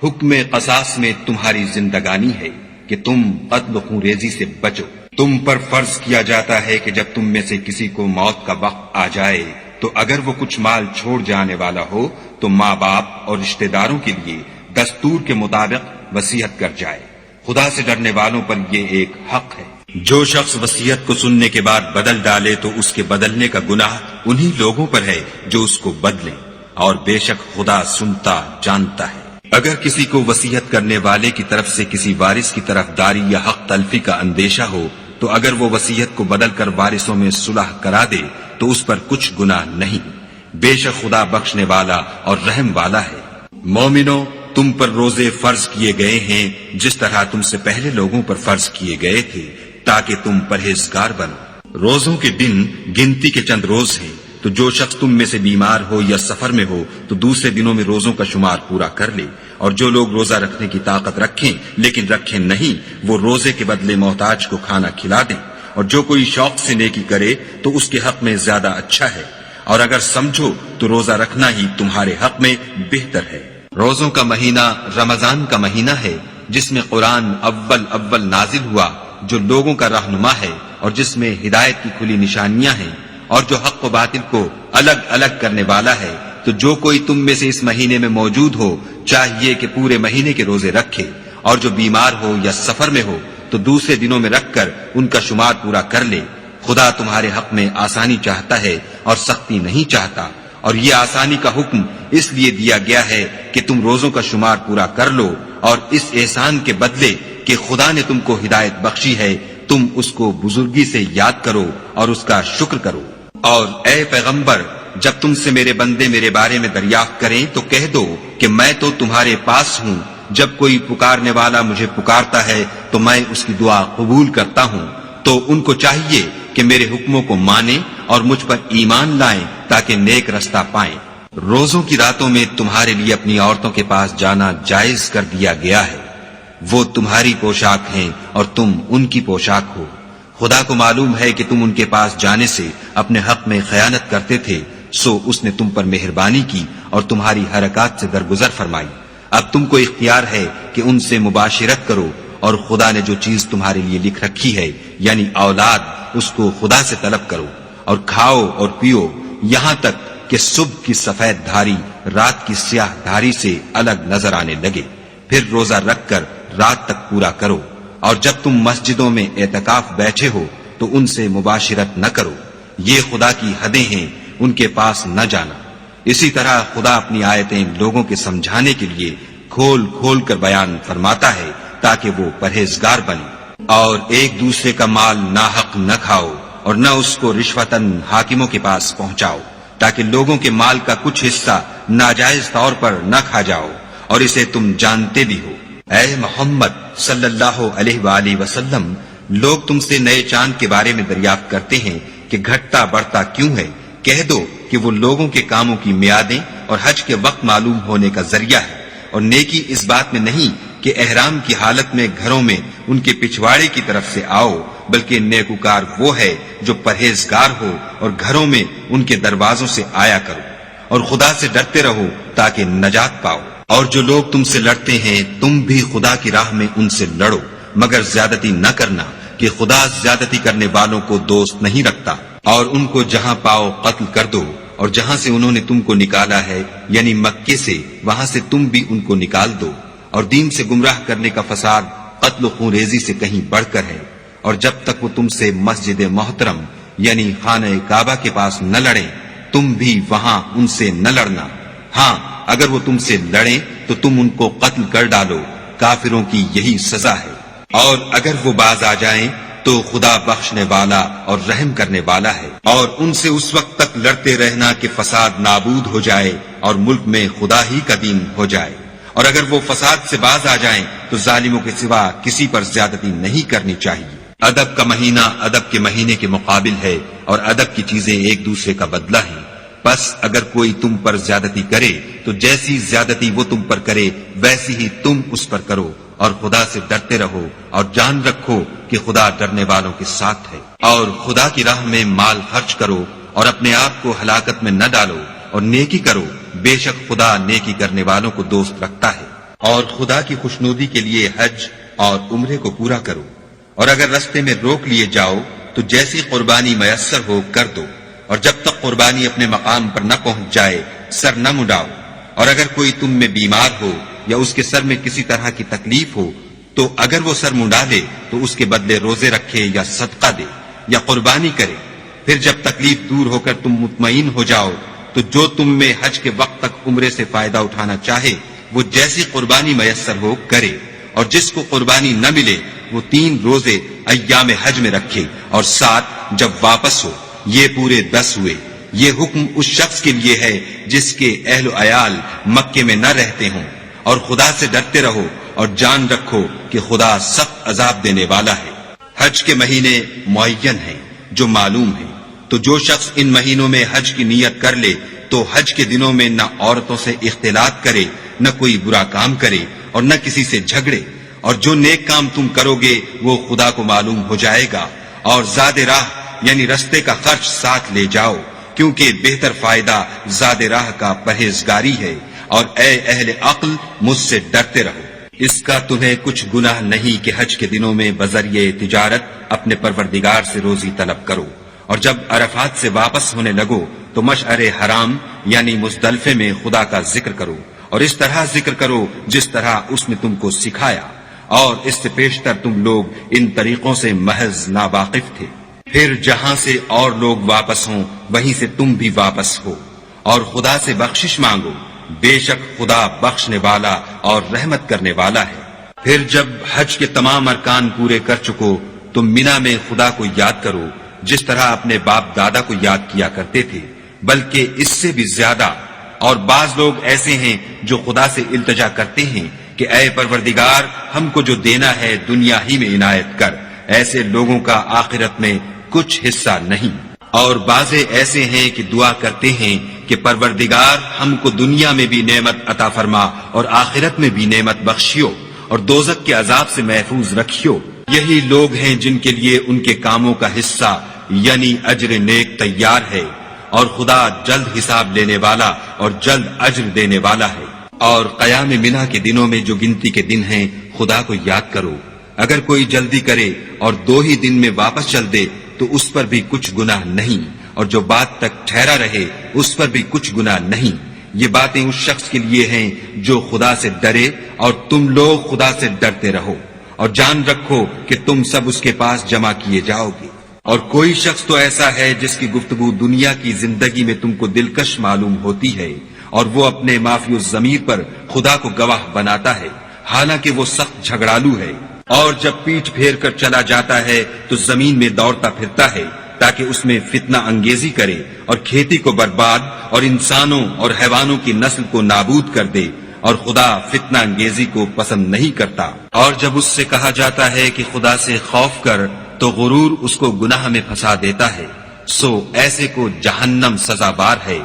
حکم قصاص میں تمہاری زندگانی ہے کہ تم قتل و خون ریزی سے بچو۔ تم پر فرض کیا جاتا ہے کہ جب تم میں سے کسی کو موت کا وقت آ جائے تو اگر وہ کچھ مال چھوڑ جانے والا ہو تو ماں باپ اور رشتہ داروں کے لیے دستور کے مطابق وصیت کر جائے۔ خدا سے ڈرنے والوں پر یہ ایک حق ہے۔ جو شخص وصیت کو سننے کے بعد بدل ڈالے تو اس کے بدلنے کا گناہ انہی لوگوں پر ہے جو اس کو بدلیں، اور بے شک خدا سنتا جانتا ہے۔ اگر کسی کو وصیت کرنے والے کی طرف سے کسی وارث کی طرف داری یا حق تلفی کا اندیشہ ہو تو اگر وہ وصیت کو بدل کر وارثوں میں صلح کرا دے تو اس پر کچھ گناہ نہیں، بے شک خدا بخشنے والا اور رحم والا ہے۔ مومنو، تم پر روزے فرض کیے گئے ہیں جس طرح تم سے پہلے لوگوں پر فرض کیے گئے تھے تاکہ تم پرہیزگار بنو۔ روزوں کے دن گنتی کے چند روز ہیں، تو جو شخص تم میں سے بیمار ہو یا سفر میں ہو تو دوسرے دنوں میں روزوں کا شمار پورا کر لے، اور جو لوگ روزہ رکھنے کی طاقت رکھیں لیکن رکھیں نہیں وہ روزے کے بدلے محتاج کو کھانا کھلا دیں، اور جو کوئی شوق سے نیکی کرے تو اس کے حق میں زیادہ اچھا ہے، اور اگر سمجھو تو روزہ رکھنا ہی تمہارے حق میں بہتر ہے۔ روزوں کا مہینہ رمضان کا مہینہ ہے جس میں قرآن اول نازل ہوا، جو لوگوں کا رہنما ہے اور جس میں ہدایت کی کھلی نشانیاں ہیں، اور جو حق و باطل کو الگ الگ کرنے والا ہے۔ تو جو کوئی تم میں سے اس مہینے میں موجود ہو چاہیے کہ پورے مہینے کے روزے رکھے، اور جو بیمار ہو یا سفر میں ہو تو دوسرے دنوں میں رکھ کر ان کا شمار پورا کر لے۔ خدا تمہارے حق میں آسانی چاہتا ہے اور سختی نہیں چاہتا، اور یہ آسانی کا حکم اس لیے دیا گیا ہے کہ تم روزوں کا شمار پورا کر لو، اور اس احسان کے بدلے کہ خدا نے تم کو ہدایت بخشی ہے تم اس کو بزرگی سے یاد کرو اور اس کا شکر کرو۔ اور اے پیغمبر، جب تم سے میرے بندے میرے بارے میں دریافت کریں تو کہہ دو کہ میں تو تمہارے پاس ہوں، جب کوئی پکارنے والا مجھے پکارتا ہے تو میں اس کی دعا قبول کرتا ہوں۔ تو ان کو چاہیے کہ میرے حکموں کو مانیں اور مجھ پر ایمان لائیں تاکہ نیک رستہ پائیں۔ روزوں کی راتوں میں تمہارے لیے اپنی عورتوں کے پاس جانا جائز کر دیا گیا ہے، وہ تمہاری پوشاک ہیں اور تم ان کی پوشاک ہو۔ خدا کو معلوم ہے کہ تم ان کے پاس جانے سے اپنے حق میں خیانت کرتے تھے، سو اس نے تم پر مہربانی کی اور تمہاری حرکات سے درگزر فرمائی۔ اب تم کو اختیار ہے کہ ان سے مباشرت کرو، اور خدا نے جو چیز تمہارے لیے لکھ رکھی ہے یعنی اولاد، اس کو خدا سے طلب کرو، اور کھاؤ اور پیو یہاں تک کہ صبح کی سفید دھاری رات کی سیاہ دھاری سے الگ نظر آنے لگے، پھر روزہ رکھ کر رات تک پورا کرو، اور جب تم مسجدوں میں اعتکاف بیٹھے ہو تو ان سے مباشرت نہ کرو، یہ خدا کی حدیں ہیں، ان کے پاس نہ جانا۔ اسی طرح خدا اپنی آیتیں لوگوں کے سمجھانے کے لیے کھول کھول کر بیان فرماتا ہے تاکہ وہ پرہیزگار بنے۔ اور ایک دوسرے کا مال ناحق نہ کھاؤ اور نہ اس کو رشوتاً حاکموں کے پاس پہنچاؤ، تاکہ لوگوں کے مال کا کچھ حصہ ناجائز طور پر نہ کھا جاؤ، اور اسے تم جانتے بھی ہو۔ اے محمد صلی اللہ علیہ وآلہ وسلم، لوگ تم سے نئے چاند کے بارے میں دریافت کرتے ہیں کہ گھٹتا بڑھتا کیوں ہے؟ کہہ دو کہ وہ لوگوں کے کاموں کی میعادیں اور حج کے وقت معلوم ہونے کا ذریعہ ہے، اور نیکی اس بات میں نہیں کہ احرام کی حالت میں گھروں میں ان کے پچھواڑے کی طرف سے آؤ، بلکہ نیکوکار وہ ہے جو پرہیزگار ہو اور گھروں میں ان کے دروازوں سے آیا کرو، اور خدا سے ڈرتے رہو تاکہ نجات پاؤ۔ اور جو لوگ تم سے لڑتے ہیں تم بھی خدا کی راہ میں ان سے لڑو، مگر زیادتی نہ کرنا کہ خدا زیادتی کرنے والوں کو دوست نہیں رکھتا۔ اور ان کو جہاں پاؤ قتل کر دو، اور جہاں سے انہوں نے تم کو نکالا ہے یعنی مکے سے، وہاں سے تم بھی ان کو نکال دو۔ اور دین سے گمراہ کرنے کا فساد قتل و خون ریزی سے کہیں بڑھ کر ہے۔ اور جب تک وہ تم سے مسجد محترم یعنی خانہ کعبہ کے پاس نہ لڑیں، تم بھی وہاں ان سے نہ لڑنا۔ ہاں، اگر وہ تم سے لڑیں تو تم ان کو قتل کر ڈالو، کافروں کی یہی سزا ہے۔ اور اگر وہ باز آ جائیں تو خدا بخشنے والا اور رحم کرنے والا ہے۔ اور ان سے اس وقت تک لڑتے رہنا کہ فساد نابود ہو جائے اور ملک میں خدا ہی کا دین ہو جائے۔ اور اگر وہ فساد سے باز آ جائیں تو ظالموں کے سوا کسی پر زیادتی نہیں کرنی چاہیے۔ ادب کا مہینہ ادب کے مہینے کے مقابل ہے، اور ادب کی چیزیں ایک دوسرے کا بدلہ ہیں۔ بس اگر کوئی تم پر زیادتی کرے تو جیسی زیادتی وہ تم پر کرے ویسی ہی تم اس پر کرو، اور خدا سے ڈرتے رہو اور جان رکھو کہ خدا ڈرنے والوں کے ساتھ ہے۔ اور خدا کی راہ میں مال خرچ کرو اور اپنے آپ کو ہلاکت میں نہ ڈالو، اور نیکی کرو، بے شک خدا نیکی کرنے والوں کو دوست رکھتا ہے۔ اور خدا کی خوشنودی کے لیے حج اور عمرے کو پورا کرو، اور اگر رستے میں روک لیے جاؤ تو جیسی قربانی میسر ہو کر دو، اور جب تک قربانی اپنے مقام پر نہ پہنچ جائے سر نہ مڈاؤ۔ اور اگر کوئی تم میں بیمار ہو یا اس کے سر میں کسی طرح کی تکلیف ہو تو اگر وہ سر منڈا لے تو اس کے بدلے روزے رکھے یا صدقہ دے یا قربانی کرے۔ پھر جب تکلیف دور ہو کر تم مطمئن ہو جاؤ تو جو تم میں حج کے وقت تک عمرے سے فائدہ اٹھانا چاہے وہ جیسی قربانی میسر ہو کرے، اور جس کو قربانی نہ ملے وہ 3 روزے ایام حج میں رکھے، اور 7 جب واپس ہو، یہ پورے 10 ہوئے۔ یہ حکم اس شخص کے لیے ہے جس کے اہل و عیال مکے میں نہ رہتے ہوں۔ اور خدا سے ڈرتے رہو اور جان رکھو کہ خدا سخت عذاب دینے والا ہے۔ حج کے مہینے معین ہیں جو معلوم ہیں، تو جو شخص ان مہینوں میں حج کی نیت کر لے تو حج کے دنوں میں نہ عورتوں سے اختلاط کرے، نہ کوئی برا کام کرے، اور نہ کسی سے جھگڑے۔ اور جو نیک کام تم کرو گے وہ خدا کو معلوم ہو جائے گا۔ اور زاد راہ یعنی رستے کا خرچ ساتھ لے جاؤ، کیونکہ بہتر فائدہ زاد راہ کا پرہیزگاری ہے۔ اور اے اہل عقل، مجھ سے ڈرتے رہو۔ اس کا تمہیں کچھ گناہ نہیں کہ حج کے دنوں میں بذریعہ تجارت اپنے پروردگار سے روزی طلب کرو، اور جب عرفات سے واپس ہونے لگو تو مشعر حرام یعنی مزدلفے میں خدا کا ذکر کرو، اور اس طرح ذکر کرو جس طرح اس نے تم کو سکھایا، اور اس سے پیشتر تم لوگ ان طریقوں سے محض ناواقف تھے۔ پھر جہاں سے اور لوگ واپس ہوں وہیں سے تم بھی واپس ہو، اور خدا سے بخشش مانگو، بے شک خدا بخشنے والا اور رحمت کرنے والا ہے۔ پھر جب حج کے تمام ارکان پورے کر چکو تو مینا میں خدا کو یاد کرو جس طرح اپنے باپ دادا کو یاد کیا کرتے تھے، بلکہ اس سے بھی زیادہ۔ اور بعض لوگ ایسے ہیں جو خدا سے التجا کرتے ہیں کہ اے پروردگار، ہم کو جو دینا ہے دنیا ہی میں عنایت کر۔ ایسے لوگوں کا آخرت میں کچھ حصہ نہیں۔ اور بعضے ایسے ہیں کہ دعا کرتے ہیں کہ پروردگار، ہم کو دنیا میں بھی نعمت عطا فرما اور آخرت میں بھی نعمت بخشیو، اور دوزخ کے عذاب سے محفوظ رکھیو۔ یہی لوگ ہیں جن کے لیے ان کے کاموں کا حصہ یعنی اجر نیک تیار ہے، اور خدا جلد حساب لینے والا اور جلد اجر دینے والا ہے۔ اور قیام منا کے دنوں میں جو گنتی کے دن ہیں خدا کو یاد کرو۔ اگر کوئی جلدی کرے اور 2 ہی دن میں واپس چل دے تو اس پر بھی کچھ گناہ نہیں، اور جو بات تک ٹھہرا رہے اس پر بھی کچھ گناہ نہیں۔ یہ باتیں اس شخص کے لیے ہیں جو خدا سے ڈرے، اور تم لوگ خدا سے ڈرتے رہو۔ اور جان رکھو کہ تم سب اس کے پاس جمع کیے جاؤ گے۔ اور کوئی شخص تو ایسا ہے جس کی گفتگو دنیا کی زندگی میں تم کو دلکش معلوم ہوتی ہے، اور وہ اپنے معافی الضمیر پر خدا کو گواہ بناتا ہے، حالانکہ وہ سخت جھگڑالو ہے، اور جب پیٹھ پھیر کر چلا جاتا ہے تو زمین میں دوڑتا پھرتا ہے تاکہ اس میں فتنہ انگیزی کرے اور کھیتی کو برباد اور انسانوں اور حیوانوں کی نسل کو نابود کر دے، اور خدا فتنہ انگیزی کو پسند نہیں کرتا۔ اور جب اس سے کہا جاتا ہے کہ خدا سے خوف کر تو غرور اس کو گناہ میں پھنسا دیتا ہے، سو ایسے کو جہنم سزا بار ہے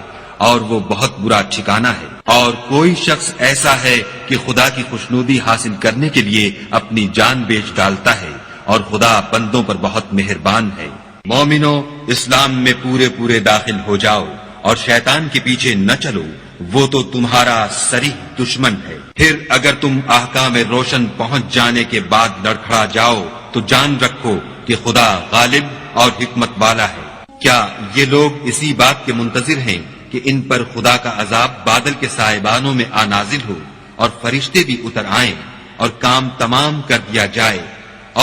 اور وہ بہت برا ٹھکانہ ہے۔ اور کوئی شخص ایسا ہے کہ خدا کی خوشنودی حاصل کرنے کے لیے اپنی جان بیچ ڈالتا ہے، اور خدا بندوں پر بہت مہربان ہے۔ مومنو، اسلام میں پورے داخل ہو جاؤ اور شیطان کے پیچھے نہ چلو، وہ تو تمہارا صریح دشمن ہے۔ پھر اگر تم احکام روشن پہنچ جانے کے بعد لڑکھڑا جاؤ تو جان رکھو کہ خدا غالب اور حکمت والا ہے۔ کیا یہ لوگ اسی بات کے منتظر ہیں کہ ان پر خدا کا عذاب بادل کے سائبانوں میں نازل ہو اور فرشتے بھی اتر آئیں اور کام تمام کر دیا جائے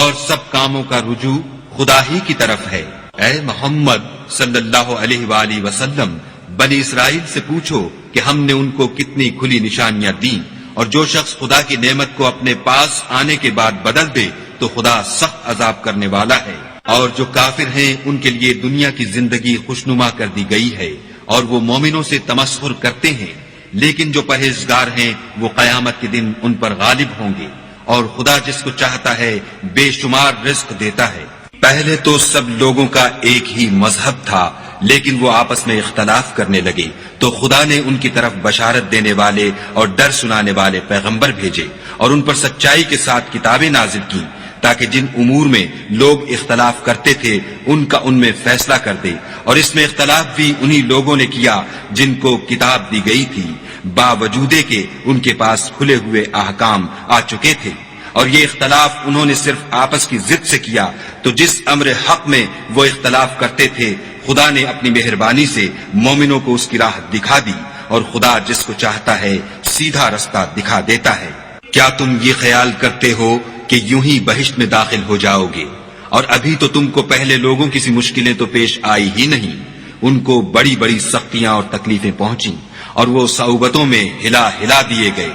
اور سب کاموں کا رجوع خدا ہی کی طرف ہے؟ اے محمد صلی اللہ علیہ وآلہ وسلم، بنی اسرائیل سے پوچھو کہ ہم نے ان کو کتنی کھلی نشانیاں دیں، اور جو شخص خدا کی نعمت کو اپنے پاس آنے کے بعد بدل دے تو خدا سخت عذاب کرنے والا ہے۔ اور جو کافر ہیں ان کے لیے دنیا کی زندگی خوشنما کر دی گئی ہے، اور وہ مومنوں سے تمسخر کرتے ہیں، لیکن جو پرہیزگار ہیں وہ قیامت کے دن ان پر غالب ہوں گے، اور خدا جس کو چاہتا ہے بے شمار رزق دیتا ہے۔ پہلے تو سب لوگوں کا ایک ہی مذہب تھا، لیکن وہ آپس میں اختلاف کرنے لگے تو خدا نے ان کی طرف بشارت دینے والے اور ڈر سنانے والے پیغمبر بھیجے، اور ان پر سچائی کے ساتھ کتابیں نازل کی، تاکہ جن امور میں لوگ اختلاف کرتے تھے ان کا ان میں فیصلہ کر دے۔ اور اس میں اختلاف بھی انہی لوگوں نے کیا جن کو کتاب دی گئی تھی، باوجود کہ ان کے پاس کھلے ہوئے احکام آ چکے تھے، اور یہ اختلاف انہوں نے صرف آپس کی ضد سے کیا۔ تو جس امر حق میں وہ اختلاف کرتے تھے خدا نے اپنی مہربانی سے مومنوں کو اس کی راہ دکھا دی، اور خدا جس کو چاہتا ہے سیدھا رستہ دکھا دیتا ہے۔ کیا تم یہ خیال کرتے ہو کہ یوں ہی بہشت میں داخل ہو جاؤ گے؟ اور ابھی تو تم کو پہلے لوگوں کی سی مشکلیں تو پیش آئی ہی نہیں، ان کو بڑی بڑی سختیاں اور تکلیفیں پہنچیں، اور وہ صعوبتوں میں ہلا دیے گئے،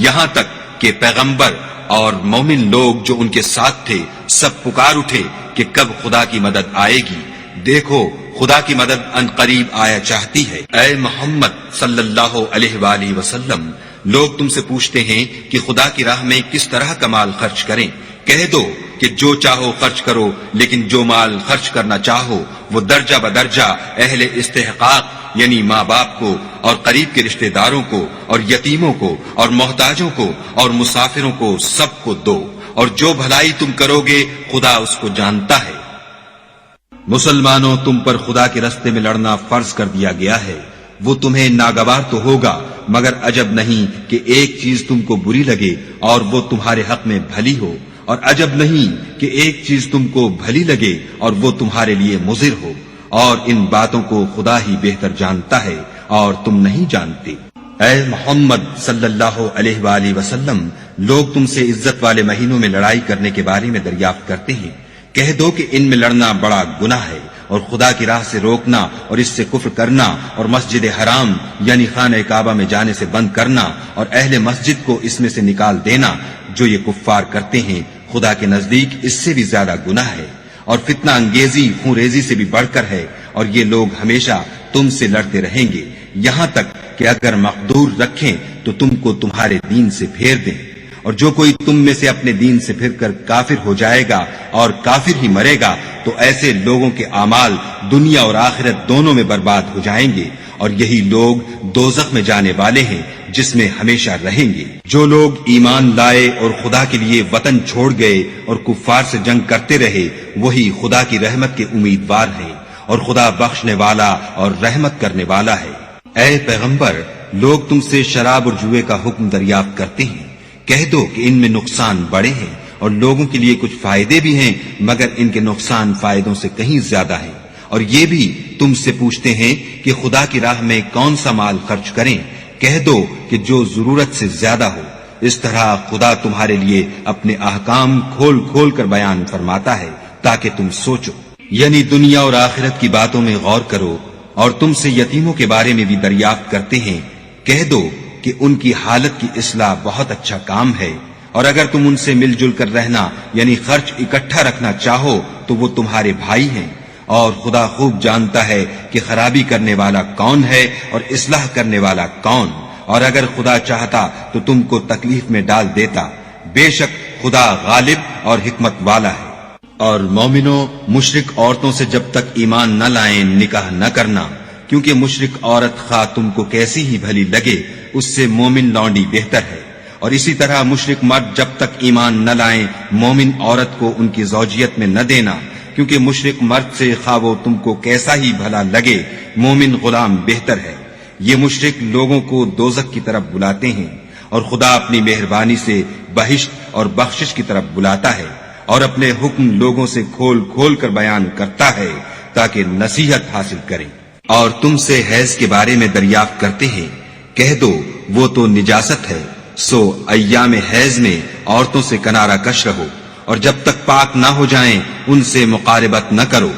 یہاں تک کہ پیغمبر اور مومن لوگ جو ان کے ساتھ تھے سب پکار اٹھے کہ کب خدا کی مدد آئے گی۔ دیکھو خدا کی مدد ان قریب آیا چاہتی ہے۔ اے محمد صلی اللہ علیہ وآلہ وسلم، لوگ تم سے پوچھتے ہیں کہ خدا کی راہ میں کس طرح کا مال خرچ کریں۔ کہہ دو کہ جو چاہو خرچ کرو، لیکن جو مال خرچ کرنا چاہو وہ درجہ بدرجہ اہل استحقاق یعنی ماں باپ کو اور قریب کے رشتہ داروں کو اور یتیموں کو اور محتاجوں کو اور مسافروں کو سب کو دو، اور جو بھلائی تم کرو گے خدا اس کو جانتا ہے۔ مسلمانوں، تم پر خدا کے رستے میں لڑنا فرض کر دیا گیا ہے، وہ تمہیں ناگوار تو ہوگا، مگر عجب نہیں کہ ایک چیز تم کو بری لگے اور وہ تمہارے حق میں بھلی ہو، اور عجب نہیں کہ ایک چیز تم کو بھلی لگے اور وہ تمہارے لیے مضر ہو، اور ان باتوں کو خدا ہی بہتر جانتا ہے اور تم نہیں جانتے۔ اے محمد صلی اللہ علیہ وآلہ وسلم، لوگ تم سے عزت والے مہینوں میں لڑائی کرنے کے بارے میں دریافت کرتے ہیں۔ کہہ دو کہ ان میں لڑنا بڑا گناہ ہے، اور خدا کی راہ سے روکنا اور اس سے کفر کرنا اور مسجد حرام یعنی خانہ کعبہ میں جانے سے بند کرنا اور اہل مسجد کو اس میں سے نکال دینا، جو یہ کفار کرتے ہیں، خدا کے نزدیک اس سے بھی زیادہ گناہ ہے، اور فتنہ انگیزی خون ریزی سے بھی بڑھ کر ہے، اور یہ لوگ ہمیشہ تم سے لڑتے رہیں گے، یہاں تک کہ اگر مقدور رکھیں تو تم کو تمہارے دین سے پھیر دیں۔ اور جو کوئی تم میں سے اپنے دین سے پھر کر کافر ہو جائے گا اور کافر ہی مرے گا تو ایسے لوگوں کے اعمال دنیا اور آخرت دونوں میں برباد ہو جائیں گے، اور یہی لوگ دوزخ میں جانے والے ہیں جس میں ہمیشہ رہیں گے۔ جو لوگ ایمان لائے اور خدا کے لیے وطن چھوڑ گئے اور کفار سے جنگ کرتے رہے، وہی خدا کی رحمت کے امیدوار ہیں، اور خدا بخشنے والا اور رحمت کرنے والا ہے۔ اے پیغمبر، لوگ تم سے شراب اور جوئے کا حکم دریافت کرتے ہیں۔ کہہ دو کہ ان میں نقصان بڑے ہیں اور لوگوں کے لیے کچھ فائدے بھی ہیں، مگر ان کے نقصان فائدوں سے کہیں زیادہ ہیں۔ اور یہ بھی تم سے پوچھتے ہیں کہ خدا کی راہ میں کون سا مال خرچ کریں۔ کہہ دو کہ جو ضرورت سے زیادہ ہو، اس طرح خدا تمہارے لیے اپنے احکام کھول کھول کر بیان فرماتا ہے تاکہ تم سوچو، یعنی دنیا اور آخرت کی باتوں میں غور کرو۔ اور تم سے یتیموں کے بارے میں بھی دریافت کرتے ہیں، کہہ دو کہ ان کی حالت کی اصلاح بہت اچھا کام ہے، اور اگر تم ان سے مل جل کر رہنا یعنی خرچ اکٹھا رکھنا چاہو تو وہ تمہارے بھائی ہیں، اور خدا خوب جانتا ہے کہ خرابی کرنے والا کون ہے اور اصلاح کرنے والا کون، اور اگر خدا چاہتا تو تم کو تکلیف میں ڈال دیتا، بے شک خدا غالب اور حکمت والا ہے۔ اور مومنوں، مشرک عورتوں سے جب تک ایمان نہ لائیں نکاح نہ کرنا، کیونکہ مشرک عورت خواہ تم کو کیسی ہی بھلی لگے اس سے مومن لونڈی بہتر ہے، اور اسی طرح مشرک مرد جب تک ایمان نہ لائیں مومن عورت کو ان کی زوجیت میں نہ دینا، کیونکہ مشرک مرد سے خواہ وہ تم کو کیسا ہی بھلا لگے مومن غلام بہتر ہے۔ یہ مشرک لوگوں کو دوزخ کی طرف بلاتے ہیں، اور خدا اپنی مہربانی سے بہشت اور بخشش کی طرف بلاتا ہے، اور اپنے حکم لوگوں سے کھول کھول کر بیان کرتا ہے تاکہ نصیحت حاصل کریں۔ اور تم سے حیض کے بارے میں دریافت کرتے ہیں، کہہ دو وہ تو نجاست ہے، سو ایام حیض میں عورتوں سے کنارہ کش رہو، اور جب تک پاک نہ ہو جائیں ان سے مقاربت نہ کرو۔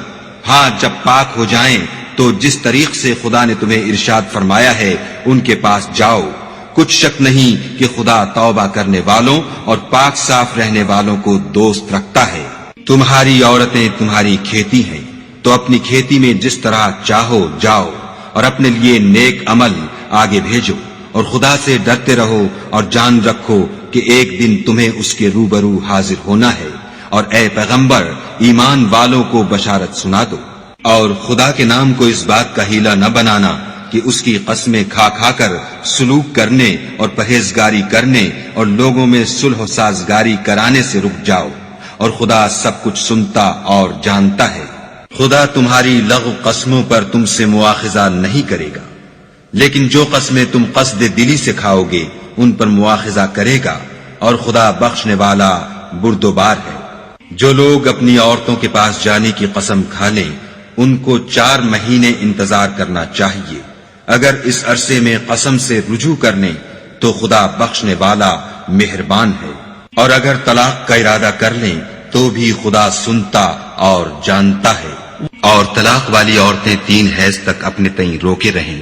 ہاں جب پاک ہو جائیں تو جس طریق سے خدا نے تمہیں ارشاد فرمایا ہے ان کے پاس جاؤ، کچھ شک نہیں کہ خدا توبہ کرنے والوں اور پاک صاف رہنے والوں کو دوست رکھتا ہے۔ تمہاری عورتیں تمہاری کھیتی ہیں، تو اپنی کھیتی میں جس طرح چاہو جاؤ، اور اپنے لیے نیک عمل آگے بھیجو، اور خدا سے ڈرتے رہو، اور جان رکھو کہ ایک دن تمہیں اس کے روبرو حاضر ہونا ہے۔ اور اے پیغمبر، ایمان والوں کو بشارت سنا دو، اور خدا کے نام کو اس بات کا ہیلا نہ بنانا کہ اس کی قسمیں کھا کھا کر سلوک کرنے اور پرہیزگاری کرنے اور لوگوں میں صلح و سازگاری کرانے سے رک جاؤ، اور خدا سب کچھ سنتا اور جانتا ہے۔ خدا تمہاری لغو قسموں پر تم سے مواخذہ نہیں کرے گا، لیکن جو قسمیں تم قصد دلی سے کھاؤ گے ان پر مواخذہ کرے گا، اور خدا بخشنے والا بردبار ہے۔ جو لوگ اپنی عورتوں کے پاس جانے کی قسم کھا لیں ان کو 4 مہینے انتظار کرنا چاہیے، اگر اس عرصے میں قسم سے رجوع کرنے تو خدا بخشنے والا مہربان ہے، اور اگر طلاق کا ارادہ کر لیں تو بھی خدا سنتا اور جانتا ہے۔ اور طلاق والی عورتیں 3 حیض تک اپنے تئیں روکے رہیں،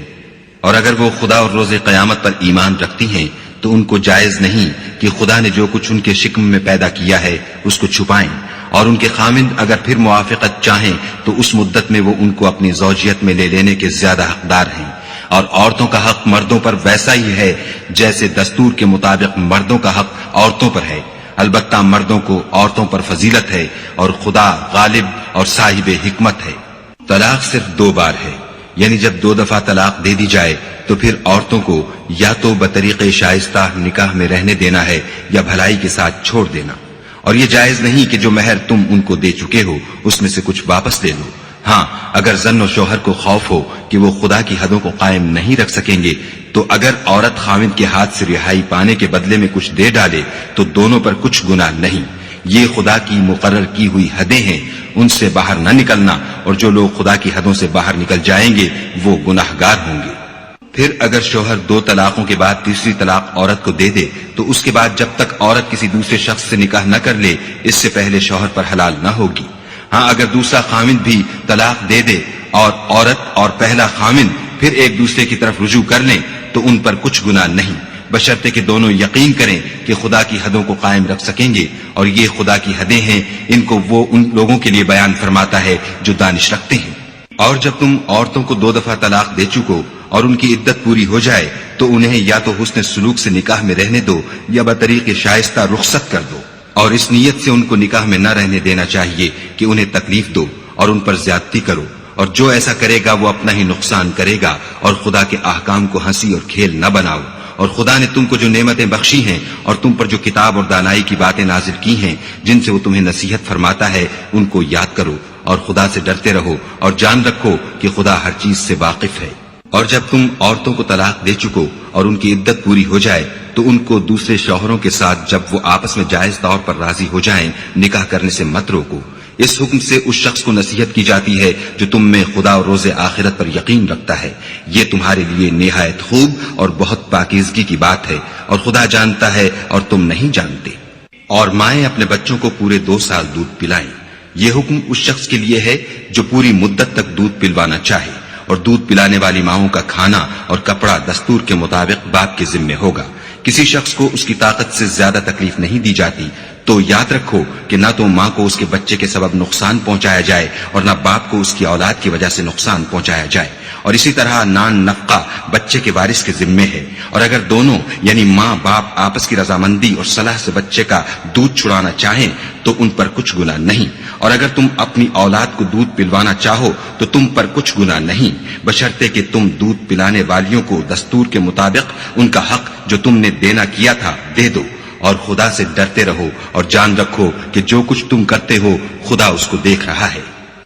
اور اگر وہ خدا اور روز قیامت پر ایمان رکھتی ہیں تو ان کو جائز نہیں کہ خدا نے جو کچھ ان کے شکم میں پیدا کیا ہے اس کو چھپائیں، اور ان کے خامند اگر پھر موافقت چاہیں تو اس مدت میں وہ ان کو اپنی زوجیت میں لے لینے کے زیادہ حقدار ہیں۔ اور عورتوں کا حق مردوں پر ویسا ہی ہے جیسے دستور کے مطابق مردوں کا حق عورتوں پر ہے، البتہ مردوں کو عورتوں پر فضیلت ہے، اور خدا غالب اور صاحب حکمت ہے۔ طلاق صرف 2 بار ہے، یعنی جب 2 دفعہ طلاق دے دی جائے تو پھر عورتوں کو یا تو بطریق شائستہ نکاح میں رہنے دینا ہے یا بھلائی کے ساتھ چھوڑ دینا، اور یہ جائز نہیں کہ جو مہر تم ان کو دے چکے ہو اس میں سے کچھ واپس لے لو۔ ہاں اگر زن و شوہر کو خوف ہو کہ وہ خدا کی حدوں کو قائم نہیں رکھ سکیں گے تو اگر عورت خاوند کے ہاتھ سے رہائی پانے کے بدلے میں کچھ دے ڈالے تو دونوں پر کچھ گناہ نہیں، یہ خدا کی مقرر کی ہوئی حدیں ہیں، ان سے باہر نہ نکلنا، اور جو لوگ خدا کی حدوں سے باہر نکل جائیں گے وہ گناہگار ہوں گے۔ پھر اگر شوہر 2 طلاقوں کے بعد تیسری طلاق عورت کو دے دے تو اس کے بعد جب تک عورت کسی دوسرے شخص سے نکاح نہ کر لے اس سے پہلے شوہر پر حلال نہ ہوگی۔ ہاں اگر دوسرا خامند بھی طلاق دے دے اور عورت اور پہلا خامند پھر ایک دوسرے کی طرف رجوع کر لیں تو ان پر کچھ گناہ نہیں، بشرطے کہ دونوں یقین کریں کہ خدا کی حدوں کو قائم رکھ سکیں گے، اور یہ خدا کی حدیں ہیں، ان کو وہ ان لوگوں کے لیے بیان فرماتا ہے جو دانش رکھتے ہیں۔ اور جب تم عورتوں کو 2 دفعہ طلاق دے چکو اور ان کی عدت پوری ہو جائے تو انہیں یا تو حسن سلوک سے نکاح میں رہنے دو یا بطریق شائستہ رخصت کر دو، اور اس نیت سے ان کو نکاح میں نہ رہنے دینا چاہیے کہ انہیں تکلیف دو اور ان پر زیادتی کرو، اور جو ایسا کرے گا وہ اپنا ہی نقصان کرے گا، اور خدا کے احکام کو ہنسی اور کھیل نہ بناؤ۔ اور خدا نے تم کو جو نعمتیں بخشی ہیں اور تم پر جو کتاب اور دانائی کی باتیں نازل کی ہیں جن سے وہ تمہیں نصیحت فرماتا ہے ان کو یاد کرو، اور خدا سے ڈرتے رہو، اور جان رکھو کہ خدا ہر چیز سے واقف ہے۔ اور جب تم عورتوں کو طلاق دے چکو اور ان کی عدت پوری ہو جائے تو ان کو دوسرے شوہروں کے ساتھ جب وہ آپس میں جائز طور پر راضی ہو جائیں نکاح کرنے سے مت روکو، اس حکم سے اس شخص کو نصیحت کی جاتی ہے جو تم میں خدا اور روز آخرت پر یقین رکھتا ہے، یہ تمہارے لیے نہایت خوب اور بہت پاکیزگی کی بات ہے، اور خدا جانتا ہے اور تم نہیں جانتے۔ اور مائیں اپنے بچوں کو پورے 2 سال دودھ پلائیں، یہ حکم اس شخص کے لیے ہے جو پوری مدت تک دودھ پلوانا چاہے، اور دودھ پلانے والی ماؤں کا کھانا اور کپڑا دستور کے مطابق باپ کے ذمے ہوگا۔ کسی شخص کو اس کی طاقت سے زیادہ تکلیف نہیں دی جاتی، تو یاد رکھو کہ نہ تو ماں کو اس کے بچے کے سبب نقصان پہنچایا جائے اور نہ باپ کو اس کی اولاد کی وجہ سے نقصان پہنچایا جائے، اور اسی طرح نان نفقہ بچے کے وارث کے ذمے ہے، اور اگر دونوں یعنی ماں باپ آپس کی رضامندی اور صلاح سے بچے کا دودھ چھڑانا چاہیں تو ان پر کچھ گناہ نہیں، اور اگر تم اپنی اولاد کو دودھ پلوانا چاہو تو تم پر کچھ گناہ نہیں، بشرطے کہ تم دودھ پلانے والیوں کو دستور کے مطابق ان کا حق جو تم نے دینا کیا تھا دے دو، اور خدا سے ڈرتے رہو اور جان رکھو کہ جو کچھ تم کرتے ہو خدا اس کو دیکھ رہا ہے۔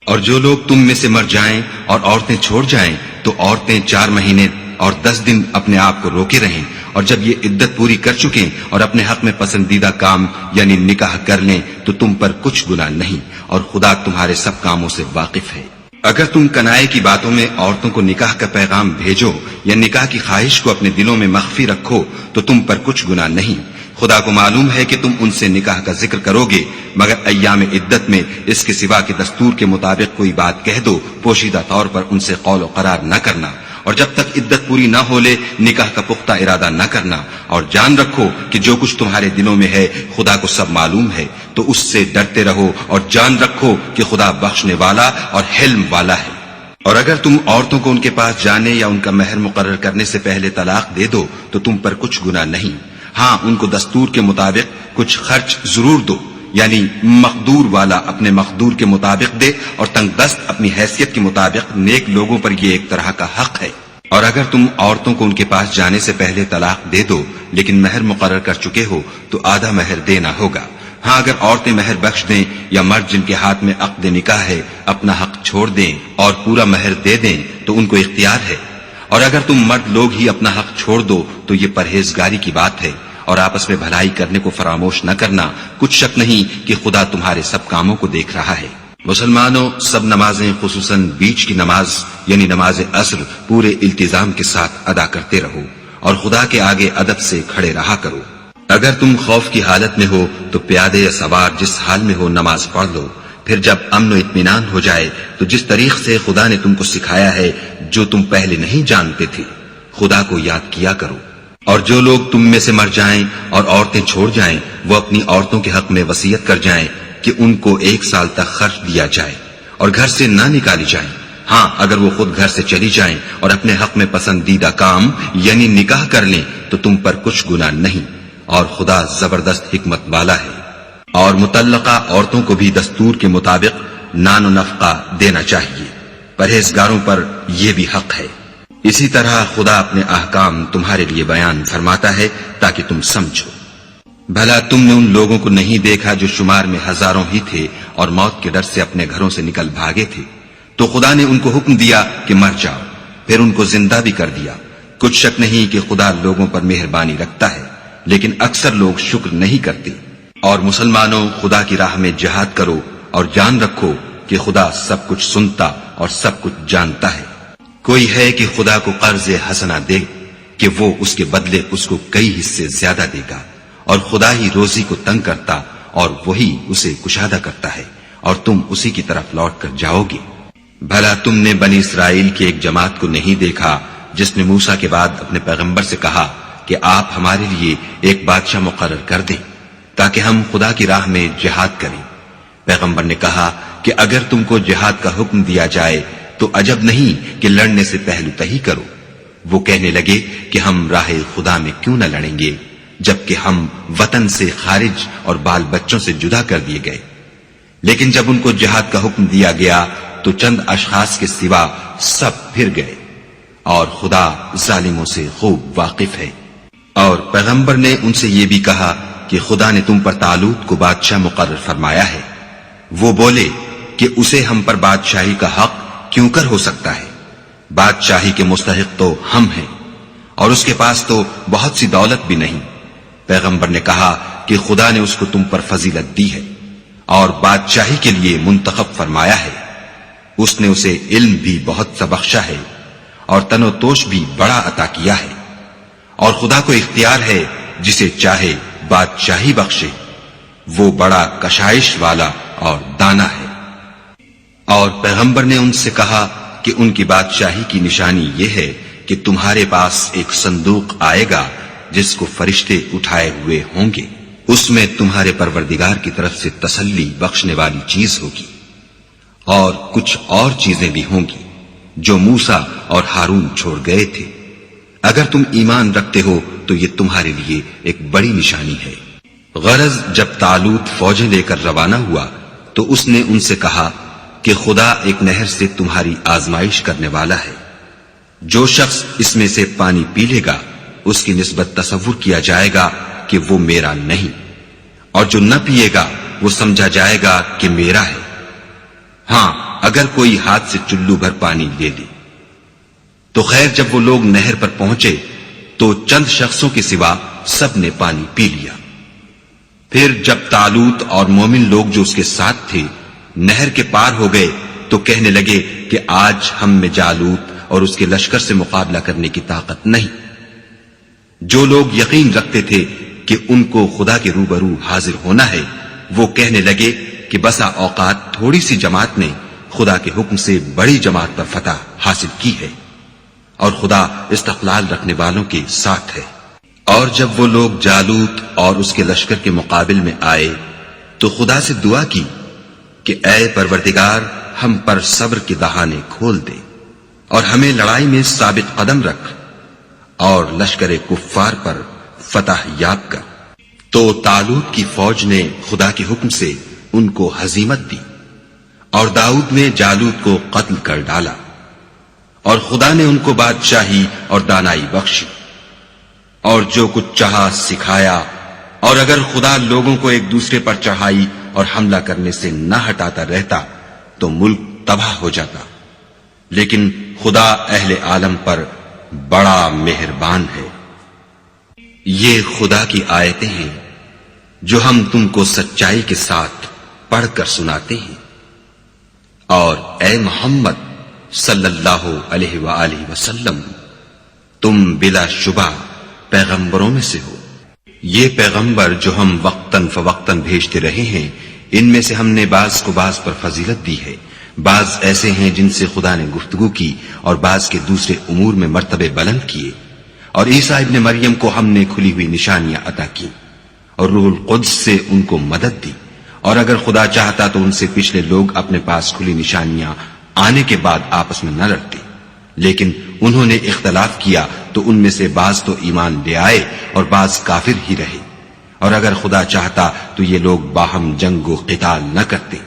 اور جو لوگ تم میں سے مر جائیں اور عورتیں چھوڑ جائیں تو عورتیں 4 مہینے اور 10 دن اپنے آپ کو روکے رہیں، اور جب یہ عدت پوری کر چکیں اور اپنے حق میں پسندیدہ کام یعنی نکاح کر لیں تو تم پر کچھ گناہ نہیں، اور خدا تمہارے سب کاموں سے واقف ہے۔ اگر تم کنائے کی باتوں میں عورتوں کو نکاح کا پیغام بھیجو یا نکاح کی خواہش کو اپنے دلوں میں مخفی رکھو تو تم پر کچھ گناہ نہیں، خدا کو معلوم ہے کہ تم ان سے نکاح کا ذکر کرو گے، مگر ایام عدت میں اس کے سوا کہ دستور کے مطابق کوئی بات کہہ دو، پوشیدہ طور پر ان سے قول و قرار نہ کرنا، اور جب تک عدت پوری نہ ہو لے نکاح کا پختہ ارادہ نہ کرنا، اور جان رکھو کہ جو کچھ تمہارے دلوں میں ہے خدا کو سب معلوم ہے، تو اس سے ڈرتے رہو اور جان رکھو کہ خدا بخشنے والا اور حلم والا ہے۔ اور اگر تم عورتوں کو ان کے پاس جانے یا ان کا مہر مقرر کرنے سے پہلے طلاق دے دو تو تم پر کچھ گناہ نہیں، ہاں ان کو دستور کے مطابق کچھ خرچ ضرور دو، یعنی مقدور والا اپنے مقدور کے مطابق دے اور تنگ دست اپنی حیثیت کے مطابق، نیک لوگوں پر یہ ایک طرح کا حق ہے۔ اور اگر تم عورتوں کو ان کے پاس جانے سے پہلے طلاق دے دو لیکن مہر مقرر کر چکے ہو تو آدھا مہر دینا ہوگا، ہاں اگر عورتیں مہر بخش دیں یا مرد جن کے ہاتھ میں عقد نکاح ہے اپنا حق چھوڑ دیں اور پورا مہر دے دیں تو ان کو اختیار ہے، اور اگر تم مرد لوگ ہی اپنا حق چھوڑ دو تو یہ پرہیزگاری کی بات ہے، اور آپس میں بھلائی کرنے کو فراموش نہ کرنا، کچھ شک نہیں کہ خدا تمہارے سب کاموں کو دیکھ رہا ہے۔ مسلمانوں، سب نمازیں خصوصاً بیچ کی نماز یعنی نماز عصر پورے التزام کے ساتھ ادا کرتے رہو اور خدا کے آگے ادب سے کھڑے رہا کرو۔ اگر تم خوف کی حالت میں ہو تو پیادے یا سوار جس حال میں ہو نماز پڑھ لو، پھر جب امن و اطمینان ہو جائے تو جس طریق سے خدا نے تم کو سکھایا ہے جو تم پہلے نہیں جانتے تھے خدا کو یاد کیا کرو۔ اور جو لوگ تم میں سے مر جائیں اور عورتیں چھوڑ جائیں وہ اپنی عورتوں کے حق میں وصیت کر جائیں کہ ان کو 1 سال تک خرچ دیا جائے اور گھر سے نہ نکالی جائیں، ہاں اگر وہ خود گھر سے چلی جائیں اور اپنے حق میں پسندیدہ کام یعنی نکاح کر لیں تو تم پر کچھ گناہ نہیں، اور خدا زبردست حکمت والا ہے۔ اور مطلقہ عورتوں کو بھی دستور کے مطابق نان و نفقہ دینا چاہیے، پرہیزگاروں پر یہ بھی حق ہے۔ اسی طرح خدا اپنے احکام تمہارے لیے بیان فرماتا ہے تاکہ تم سمجھو۔ بھلا تم نے ان لوگوں کو نہیں دیکھا جو شمار میں ہزاروں ہی تھے اور موت کے ڈر سے اپنے گھروں سے نکل بھاگے تھے، تو خدا نے ان کو حکم دیا کہ مر جاؤ، پھر ان کو زندہ بھی کر دیا۔ کچھ شک نہیں کہ خدا لوگوں پر مہربانی رکھتا ہے، لیکن اکثر لوگ شکر نہیں کرتے۔ اور مسلمانوں، خدا کی راہ میں جہاد کرو اور جان رکھو کہ خدا سب کچھ سنتا اور سب کچھ جانتا ہے۔ کوئی ہے کہ خدا کو قرض حسنہ دے کہ وہ اس کے بدلے اس کو کئی حصے زیادہ دے گا، اور خدا ہی روزی کو تنگ کرتا اور وہی اسے کشادہ کرتا ہے، اور تم اسی کی طرف لوٹ کر جاؤ گے۔ بھلا تم نے بنی اسرائیل کی ایک جماعت کو نہیں دیکھا جس نے موسیٰ کے بعد اپنے پیغمبر سے کہا کہ آپ ہمارے لیے ایک بادشاہ مقرر کر دیں تاکہ ہم خدا کی راہ میں جہاد کریں۔ پیغمبر نے کہا کہ اگر تم کو جہاد کا حکم دیا جائے تو عجب نہیں کہ لڑنے سے پہلو تہی کرو۔ وہ کہنے لگے کہ ہم راہ خدا میں کیوں نہ لڑیں گے جبکہ ہم وطن سے خارج اور بال بچوں سے جدا کر دیے گئے۔ لیکن جب ان کو جہاد کا حکم دیا گیا تو چند اشخاص کے سوا سب پھر گئے، اور خدا ظالموں سے خوب واقف ہے۔ اور پیغمبر نے ان سے یہ بھی کہا کہ خدا نے تم پر طالوت کو بادشاہ مقرر فرمایا ہے۔ وہ بولے کہ اسے ہم پر بادشاہی کا حق کیوں کر ہو سکتا ہے؟ بادشاہی کے مستحق تو ہم ہیں، اور اس کے پاس تو بہت سی دولت بھی نہیں۔ پیغمبر نے کہا کہ خدا نے اس کو تم پر فضیلت دی ہے، اور بادشاہی کے لیے منتخب فرمایا ہے. اس نے اسے علم بھی بہت سا بخشا ہے اور تن و توش بھی بڑا عطا کیا ہے. اور خدا کو اختیار ہے جسے چاہے بادشاہی بخشے. وہ بڑا کشائش والا اور دانا ہے. اور پیغمبر نے ان سے کہا کہ ان کی بادشاہی کی نشانی یہ ہے کہ تمہارے پاس ایک صندوق آئے گا جس کو فرشتے اٹھائے ہوئے ہوں گے. اس میں تمہارے پروردگار کی طرف سے تسلی بخشنے والی چیز ہوگی اور کچھ اور چیزیں بھی ہوں گی جو موسیٰ اور ہارون چھوڑ گئے تھے. اگر تم ایمان رکھتے ہو تو یہ تمہارے لیے ایک بڑی نشانی ہے. غرض جب طالوت فوجیں لے کر روانہ ہوا تو اس نے ان سے کہا کہ خدا ایک نہر سے تمہاری آزمائش کرنے والا ہے. جو شخص اس میں سے پانی پی لے گا اس کی نسبت تصور کیا جائے گا کہ وہ میرا نہیں، اور جو نہ پیے گا وہ سمجھا جائے گا کہ میرا ہے. ہاں اگر کوئی ہاتھ سے چلو بھر پانی لے لے. تو خیر جب وہ لوگ نہر پر پہنچے تو چند شخصوں کے سوا سب نے پانی پی لیا. پھر جب طالوت اور مومن لوگ جو اس کے ساتھ تھے نہر کے پار ہو گئے تو کہنے لگے کہ آج ہم میں جالوت اور اس کے لشکر سے مقابلہ کرنے کی طاقت نہیں. جو لوگ یقین رکھتے تھے کہ ان کو خدا کے روبرو حاضر ہونا ہے وہ کہنے لگے کہ بسا اوقات تھوڑی سی جماعت نے خدا کے حکم سے بڑی جماعت پر فتح حاصل کی ہے اور خدا استقلال رکھنے والوں کے ساتھ ہے. اور جب وہ لوگ جالوت اور اس کے لشکر کے مقابل میں آئے تو خدا سے دعا کی کہ اے پروردگار ہم پر صبر کے دہانے کھول دے اور ہمیں لڑائی میں ثابت قدم رکھ اور لشکر کفار پر فتح یاب کر. تو طالوت کی فوج نے خدا کے حکم سے ان کو ہزیمت دی اور داؤد نے جالوت کو قتل کر ڈالا اور خدا نے ان کو بادشاہی اور دانائی بخشی اور جو کچھ چاہا سکھایا. اور اگر خدا لوگوں کو ایک دوسرے پر چڑھائی اور حملہ کرنے سے نہ ہٹاتا رہتا تو ملک تباہ ہو جاتا. لیکن خدا اہل عالم پر بڑا مہربان ہے. یہ خدا کی آیتیں ہیں جو ہم تم کو سچائی کے ساتھ پڑھ کر سناتے ہیں. اور اے محمد صلی اللہ علیہ وآلہ وسلم تم بلا شبہ پیغمبروں میں سے ہو. یہ پیغمبر جو ہم وقتاً فوقتاً بھیجتے رہے ہیں ان میں سے ہم نے بعض کو بعض پر فضیلت دی ہے. بعض ایسے ہیں جن سے خدا نے گفتگو کی اور بعض کے دوسرے امور میں مرتبے بلند کیے. اور عیسیٰ ابن مریم کو ہم نے کھلی ہوئی نشانیاں عطا کی اور روح القدس سے ان کو مدد دی. اور اگر خدا چاہتا تو ان سے پچھلے لوگ اپنے پاس کھلی نشانیاں آنے کے بعد آپس میں نہ لڑتے، لیکن انہوں نے اختلاف کیا تو ان میں سے بعض تو ایمان لے آئے اور بعض کافر ہی رہے. اور اگر خدا چاہتا تو یہ لوگ باہم جنگ و قتال نہ کرتے،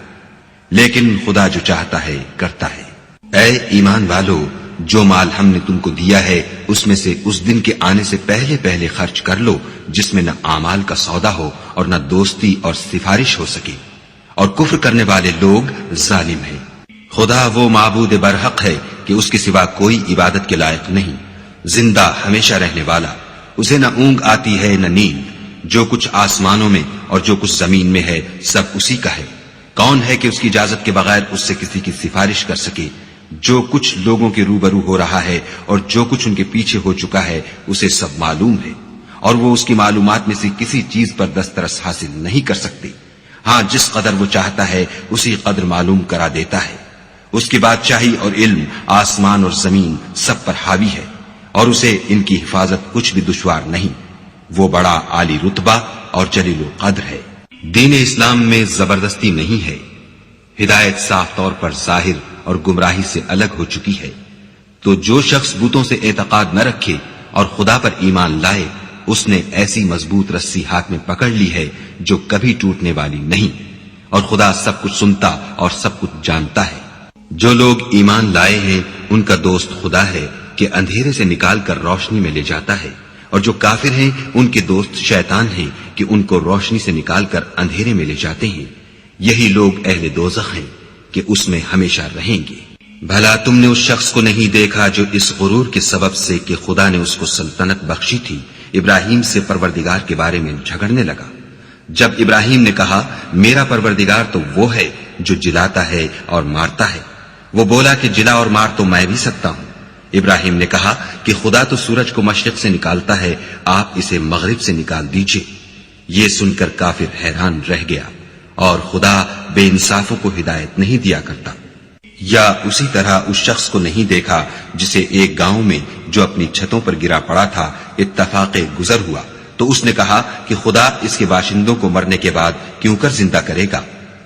لیکن خدا جو چاہتا ہے کرتا ہے. اے ایمان والو جو مال ہم نے تم کو دیا ہے اس میں سے اس دن کے آنے سے پہلے پہلے خرچ کر لو جس میں نہ اعمال کا سودا ہو اور نہ دوستی اور سفارش ہو سکے. اور کفر کرنے والے لوگ ظالم ہیں. خدا وہ معبود برحق ہے کہ اس کے سوا کوئی عبادت کے لائق نہیں، زندہ ہمیشہ رہنے والا. اسے نہ اونگ آتی ہے نہ نیند. جو کچھ آسمانوں میں اور جو کچھ زمین میں ہے سب اسی کا ہے. کون ہے کہ اس کی اجازت کے بغیر اس سے کسی کی سفارش کر سکے؟ جو کچھ لوگوں کے روبرو ہو رہا ہے اور جو کچھ ان کے پیچھے ہو چکا ہے اسے سب معلوم ہے، اور وہ اس کی معلومات میں سے کسی چیز پر دسترس حاصل نہیں کر سکتے. ہاں جس قدر وہ چاہتا ہے اسی قدر معلوم کرا دیتا ہے. اس کی بادشاہی اور علم آسمان اور زمین سب پر حاوی ہے اور اسے ان کی حفاظت کچھ بھی دشوار نہیں. وہ بڑا عالی رتبہ اور جلیل القدر ہے. دین اسلام میں زبردستی نہیں ہے. ہدایت صاف طور پر ظاہر اور گمراہی سے الگ ہو چکی ہے. تو جو شخص بتوں سے اعتقاد نہ رکھے اور خدا پر ایمان لائے اس نے ایسی مضبوط رسی ہاتھ میں پکڑ لی ہے جو کبھی ٹوٹنے والی نہیں. اور خدا سب کچھ سنتا اور سب کچھ جانتا ہے. جو لوگ ایمان لائے ہیں ان کا دوست خدا ہے کہ اندھیرے سے نکال کر روشنی میں لے جاتا ہے، اور جو کافر ہیں ان کے دوست شیطان ہیں کہ ان کو روشنی سے نکال کر اندھیرے میں لے جاتے ہیں. یہی لوگ اہل دوزخ ہیں کہ اس میں ہمیشہ رہیں گے. بھلا تم نے اس شخص کو نہیں دیکھا جو اس غرور کے سبب سے کہ خدا نے اس کو سلطنت بخشی تھی ابراہیم سے پروردگار کے بارے میں جھگڑنے لگا؟ جب ابراہیم نے کہا میرا پروردگار تو وہ ہے جو جلاتا ہے اور مارتا ہے، وہ بولا کہ جلا اور مار تو میں بھی سکتا ہوں۔ ابراہیم نے کہا کہ خدا تو سورج کو مشرق سے نکالتا ہے، آپ اسے مغرب سے نکال دیجئے۔ یہ سن کر کافر حیران رہ گیا، اور خدا بے انصافوں کو ہدایت نہیں دیا کرتا۔ یا اسی طرح اس شخص کو نہیں دیکھا جسے ایک گاؤں میں جو اپنی چھتوں پر گرا پڑا تھا اتفاق گزر ہوا، تو اس نے کہا کہ خدا اس کے باشندوں کو مرنے کے بعد کیوں کر زندہ کرے گا؟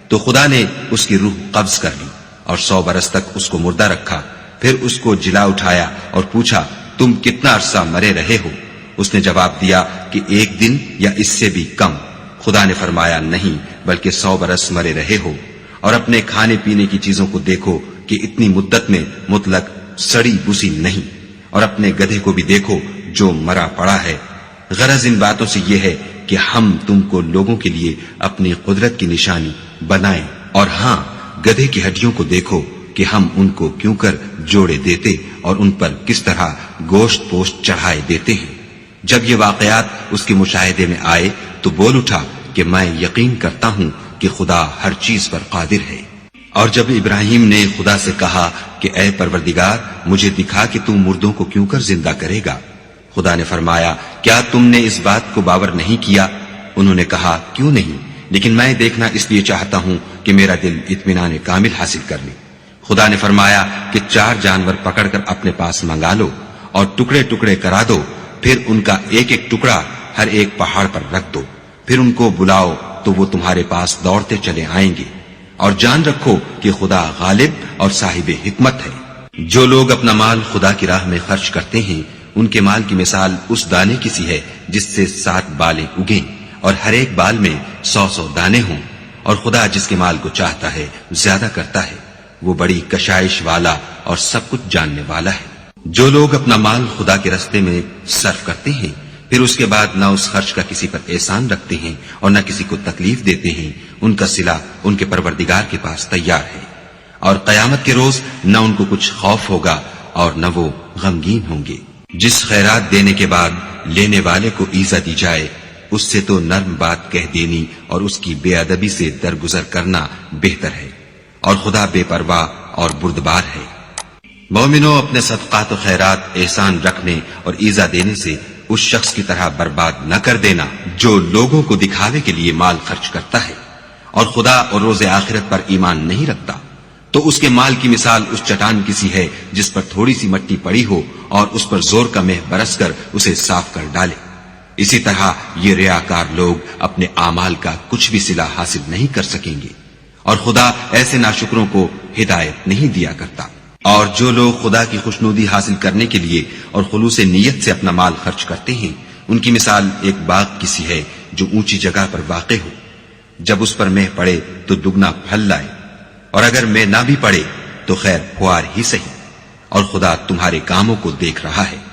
تو خدا نے اس کی روح قبض کر لی اور 100 برس تک اس کو مردہ رکھا، پھر اس کو جلا اٹھایا اور پوچھا تم کتنا عرصہ مرے رہے ہو؟ اس نے جواب دیا کہ 1 دن یا اس سے بھی کم۔ خدا نے فرمایا نہیں بلکہ 100 برس مرے رہے ہو، اور اپنے کھانے پینے کی چیزوں کو دیکھو کہ اتنی مدت میں مطلق سڑی بسی نہیں، اور اپنے گدھے کو بھی دیکھو جو مرا پڑا ہے۔ غرض ان باتوں سے یہ ہے کہ ہم تم کو لوگوں کے لیے اپنی قدرت کی نشانی بنائیں، اور ہاں گدھے کی ہڈیوں کو دیکھو کہ ہم ان کو کیوں کر جوڑے دیتے اور ان پر کس طرح گوشت پوشت چڑھائے دیتے ہیں۔ جب یہ واقعات اس کے مشاہدے میں آئے تو بول اٹھا کہ میں یقین کرتا ہوں کہ خدا ہر چیز پر قادر ہے۔ اور جب ابراہیم نے خدا سے کہا کہ اے پروردگار مجھے دکھا کہ تم مردوں کو کیوں کر زندہ کرے گا، خدا نے فرمایا کیا تم نے اس بات کو باور نہیں کیا؟ انہوں نے کہا کیوں نہیں، لیکن میں دیکھنا اس لیے چاہتا ہوں کہ میرا دل اطمینان کامل حاصل کر لے۔ خدا نے فرمایا کہ 4 جانور پکڑ کر اپنے پاس منگا لو اور ٹکڑے ٹکڑے کرا دو، پھر ان کا ایک ایک ٹکڑا ہر ایک پہاڑ پر رکھ دو، پھر ان کو بلاؤ تو وہ تمہارے پاس دوڑتے چلے آئیں گے، اور جان رکھو کہ خدا غالب اور صاحب حکمت ہے۔ جو لوگ اپنا مال خدا کی راہ میں خرچ کرتے ہیں ان کے مال کی مثال اس دانے کی سی ہے جس سے 7 بالیں اگیں اور ہر ایک بال میں 100 دانے ہوں، اور خدا جس کے مال کو چاہتا ہے زیادہ کرتا ہے، وہ بڑی کشائش والا اور سب کچھ جاننے والا ہے۔ جو لوگ اپنا مال خدا کے راستے میں صرف کرتے ہیں پھر اس کے بعد نہ اس خرچ کا کسی پر احسان رکھتے ہیں اور نہ کسی کو تکلیف دیتے ہیں، ان کا صلہ ان کے پروردگار کے پاس تیار ہے، اور قیامت کے روز نہ ان کو کچھ خوف ہوگا اور نہ وہ غمگین ہوں گے۔ جس خیرات دینے کے بعد لینے والے کو ایزا دی جائے اس سے تو نرم بات کہہ دینی اور اس کی بے ادبی سے درگزر کرنا بہتر ہے، اور خدا بے پرواہ اور بردبار ہے۔ مومنوں اپنے صدقات و خیرات احسان رکھنے اور ایزا دینے سے اس شخص کی طرح برباد نہ کر دینا جو لوگوں کو دکھاوے کے لیے مال خرچ کرتا ہے اور خدا اور روز آخرت پر ایمان نہیں رکھتا، تو اس کے مال کی مثال اس چٹان کی سی ہے جس پر تھوڑی سی مٹی پڑی ہو اور اس پر زور کا مہ برس کر اسے صاف کر ڈالے۔ اسی طرح یہ ریاکار لوگ اپنے اعمال کا کچھ بھی صلہ حاصل نہیں کر سکیں گے، اور خدا ایسے ناشکروں کو ہدایت نہیں دیا کرتا۔ اور جو لوگ خدا کی خوشنودی حاصل کرنے کے لیے اور خلوص نیت سے اپنا مال خرچ کرتے ہیں ان کی مثال ایک باغ کی سی ہے جو اونچی جگہ پر واقع ہو، جب اس پر مہ پڑے تو دگنا پھل لائے، اور اگر مہ نہ بھی پڑے تو خیر پھوار ہی سہی، اور خدا تمہارے کاموں کو دیکھ رہا ہے۔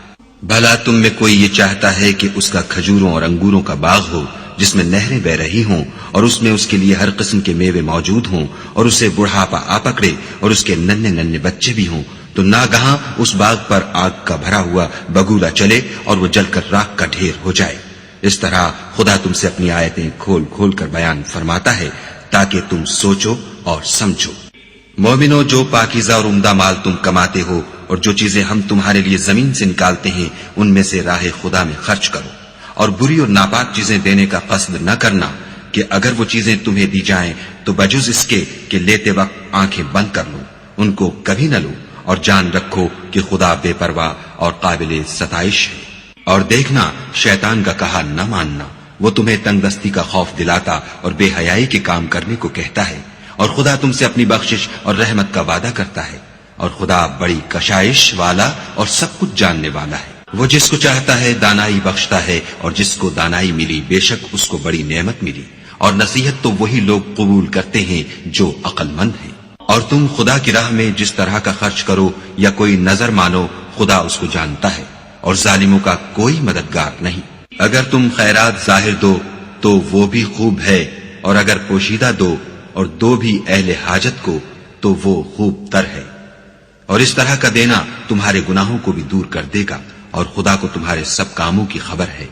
بھلا تم میں کوئی یہ چاہتا ہے کہ اس کا کھجوروں اور انگوروں کا باغ ہو جس میں نہریں بہ رہی ہوں اور اس میں اس کے لیے ہر قسم کے میوے موجود ہوں، اور اسے بڑھاپا آ پکڑے اور اس کے ننھے ننھے بچے بھی ہوں، تو ناگہاں اس باغ پر آگ کا بھرا ہوا بگولا چلے اور وہ جل کر راکھ کا ڈھیر ہو جائے؟ اس طرح خدا تم سے اپنی آیتیں کھول کھول کر بیان فرماتا ہے تاکہ تم سوچو اور سمجھو۔ مومنو، جو پاکیزہ اور عمدہ مال تم کماتے ہو اور جو چیزیں ہم تمہارے لیے زمین سے نکالتے ہیں ان میں سے راہ خدا میں خرچ کرو، اور بری اور ناپاک چیزیں دینے کا قصد نہ کرنا کہ اگر وہ چیزیں تمہیں دی جائیں تو بجز اس کے کہ لیتے وقت آنکھیں بند کر لو، ان کو کبھی نہ لو، اور جان رکھو کہ خدا بے پرواہ اور قابل ستائش ہے۔ اور دیکھنا، شیطان کا کہا نہ ماننا، وہ تمہیں تنگ دستی کا خوف دلاتا اور بے حیائی کے کام کرنے کو کہتا ہے، اور خدا تم سے اپنی بخشش اور رحمت کا وعدہ کرتا ہے، اور خدا بڑی کشائش والا اور سب کچھ جاننے والا ہے۔ وہ جس کو چاہتا ہے دانائی بخشتا ہے، اور جس کو دانائی ملی بے شک اس کو بڑی نعمت ملی، اور نصیحت تو وہی لوگ قبول کرتے ہیں جو عقل مند ہیں۔ اور تم خدا کی راہ میں جس طرح کا خرچ کرو یا کوئی نظر مانو، خدا اس کو جانتا ہے، اور ظالموں کا کوئی مددگار نہیں۔ اگر تم خیرات ظاہر دو تو وہ بھی خوب ہے، اور اگر پوشیدہ دو اور دو بھی اہل حاجت کو تو وہ خوب تر ہے، اور اس طرح کا دینا تمہارے گناہوں کو بھی دور کر دے گا، اور خدا کو تمہارے سب کاموں کی خبر ہے۔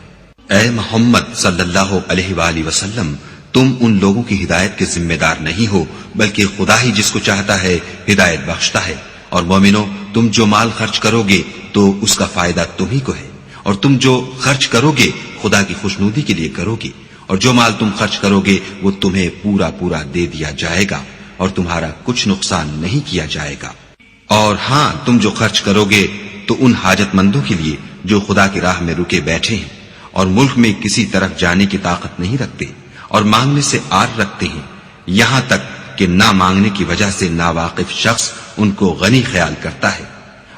اے محمد صلی اللہ علیہ وآلہ وسلم، تم ان لوگوں کی ہدایت کے ذمہ دار نہیں ہو، بلکہ خدا ہی جس کو چاہتا ہے ہدایت بخشتا ہے۔ اور مومنو، تم جو مال خرچ کرو گے تو اس کا فائدہ تم ہی کو ہے، اور تم جو خرچ کرو گے خدا کی خوشنودی کے لیے کرو گے، اور جو مال تم خرچ کرو گے وہ تمہیں پورا پورا دے دیا جائے گا اور تمہارا کچھ نقصان نہیں کیا جائے گا۔ اور ہاں، تم جو خرچ کرو گے تو ان حاجت مندوں کے لیے جو خدا کی راہ میں رکے بیٹھے ہیں اور ملک میں کسی طرف جانے کی طاقت نہیں رکھتے اور مانگنے سے آر رکھتے ہیں، یہاں تک کہ نہ مانگنے کی وجہ سے ناواقف شخص ان کو غنی خیال کرتا ہے،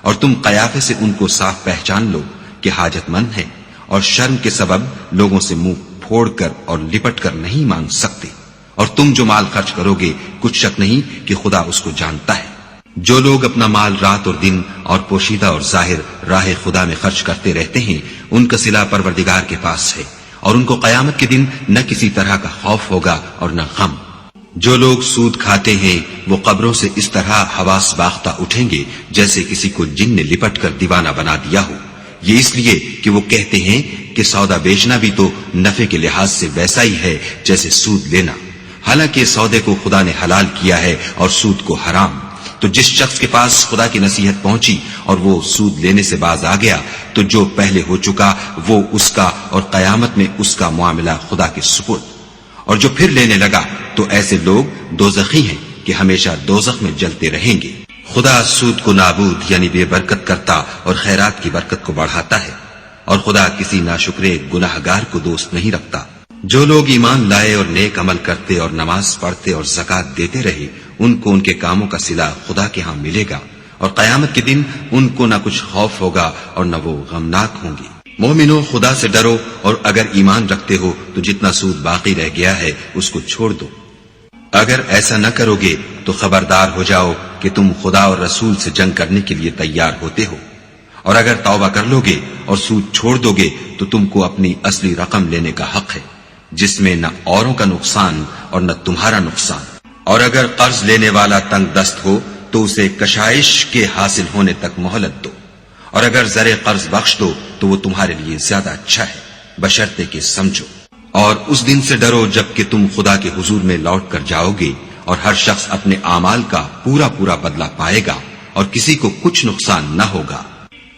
اور تم قیافے سے ان کو صاف پہچان لو کہ حاجت مند ہیں، اور شرم کے سبب لوگوں سے منہ پھوڑ کر اور لپٹ کر نہیں مانگ سکتے۔ اور تم جو مال خرچ کرو گے کچھ شک نہیں کہ خدا اس کو جانتا ہے۔ جو لوگ اپنا مال رات اور دن اور پوشیدہ اور ظاہر راہ خدا میں خرچ کرتے رہتے ہیں، ان کا صلہ پروردگار کے پاس ہے، اور ان کو قیامت کے دن نہ کسی طرح کا خوف ہوگا اور نہ غم۔ جو لوگ سود کھاتے ہیں وہ قبروں سے اس طرح حواس باختہ اٹھیں گے جیسے کسی کو جن نے لپٹ کر دیوانہ بنا دیا ہو، یہ اس لیے کہ وہ کہتے ہیں کہ سودا بیچنا بھی تو نفع کے لحاظ سے ویسا ہی ہے جیسے سود لینا، حالانکہ سودے کو خدا نے حلال کیا ہے اور سود کو حرام۔ تو جس شخص کے پاس خدا کی نصیحت پہنچی اور وہ سود لینے سے باز آ گیا تو جو پہلے ہو چکا وہ اس کا، اور قیامت میں اس کا معاملہ خدا کے سپرد۔ اور جو پھر لینے لگا تو ایسے لوگ دوزخی ہیں کہ ہمیشہ دوزخ میں جلتے رہیں گے۔ خدا سود کو نابود یعنی بے برکت کرتا اور خیرات کی برکت کو بڑھاتا ہے، اور خدا کسی ناشکرے گناہگار کو دوست نہیں رکھتا۔ جو لوگ ایمان لائے اور نیک عمل کرتے اور نماز پڑھتے اور زکوٰۃ دیتے رہے، ان کو ان کے کاموں کا صلہ خدا کے ہاں ملے گا، اور قیامت کے دن ان کو نہ کچھ خوف ہوگا اور نہ وہ غمناک ہوں گے۔ مومنو، خدا سے ڈرو، اور اگر ایمان رکھتے ہو تو جتنا سود باقی رہ گیا ہے اس کو چھوڑ دو۔ اگر ایسا نہ کرو گے تو خبردار ہو جاؤ کہ تم خدا اور رسول سے جنگ کرنے کے لیے تیار ہوتے ہو، اور اگر توبہ کر لو گے اور سود چھوڑ دو گے تو تم کو اپنی اصلی رقم لینے کا حق ہے، جس میں نہ اوروں کا نقصان اور نہ تمہارا نقصان۔ اور اگر قرض لینے والا تنگ دست ہو تو اسے کشائش کے حاصل ہونے تک مہلت دو، اور اگر زر قرض بخش دو تو وہ تمہارے لیے زیادہ اچھا ہے، بشرطے کہ سمجھو۔ اور اس دن سے ڈرو جب کہ تم خدا کے حضور میں لوٹ کر جاؤ گے، اور ہر شخص اپنے اعمال کا پورا پورا بدلہ پائے گا، اور کسی کو کچھ نقصان نہ ہوگا۔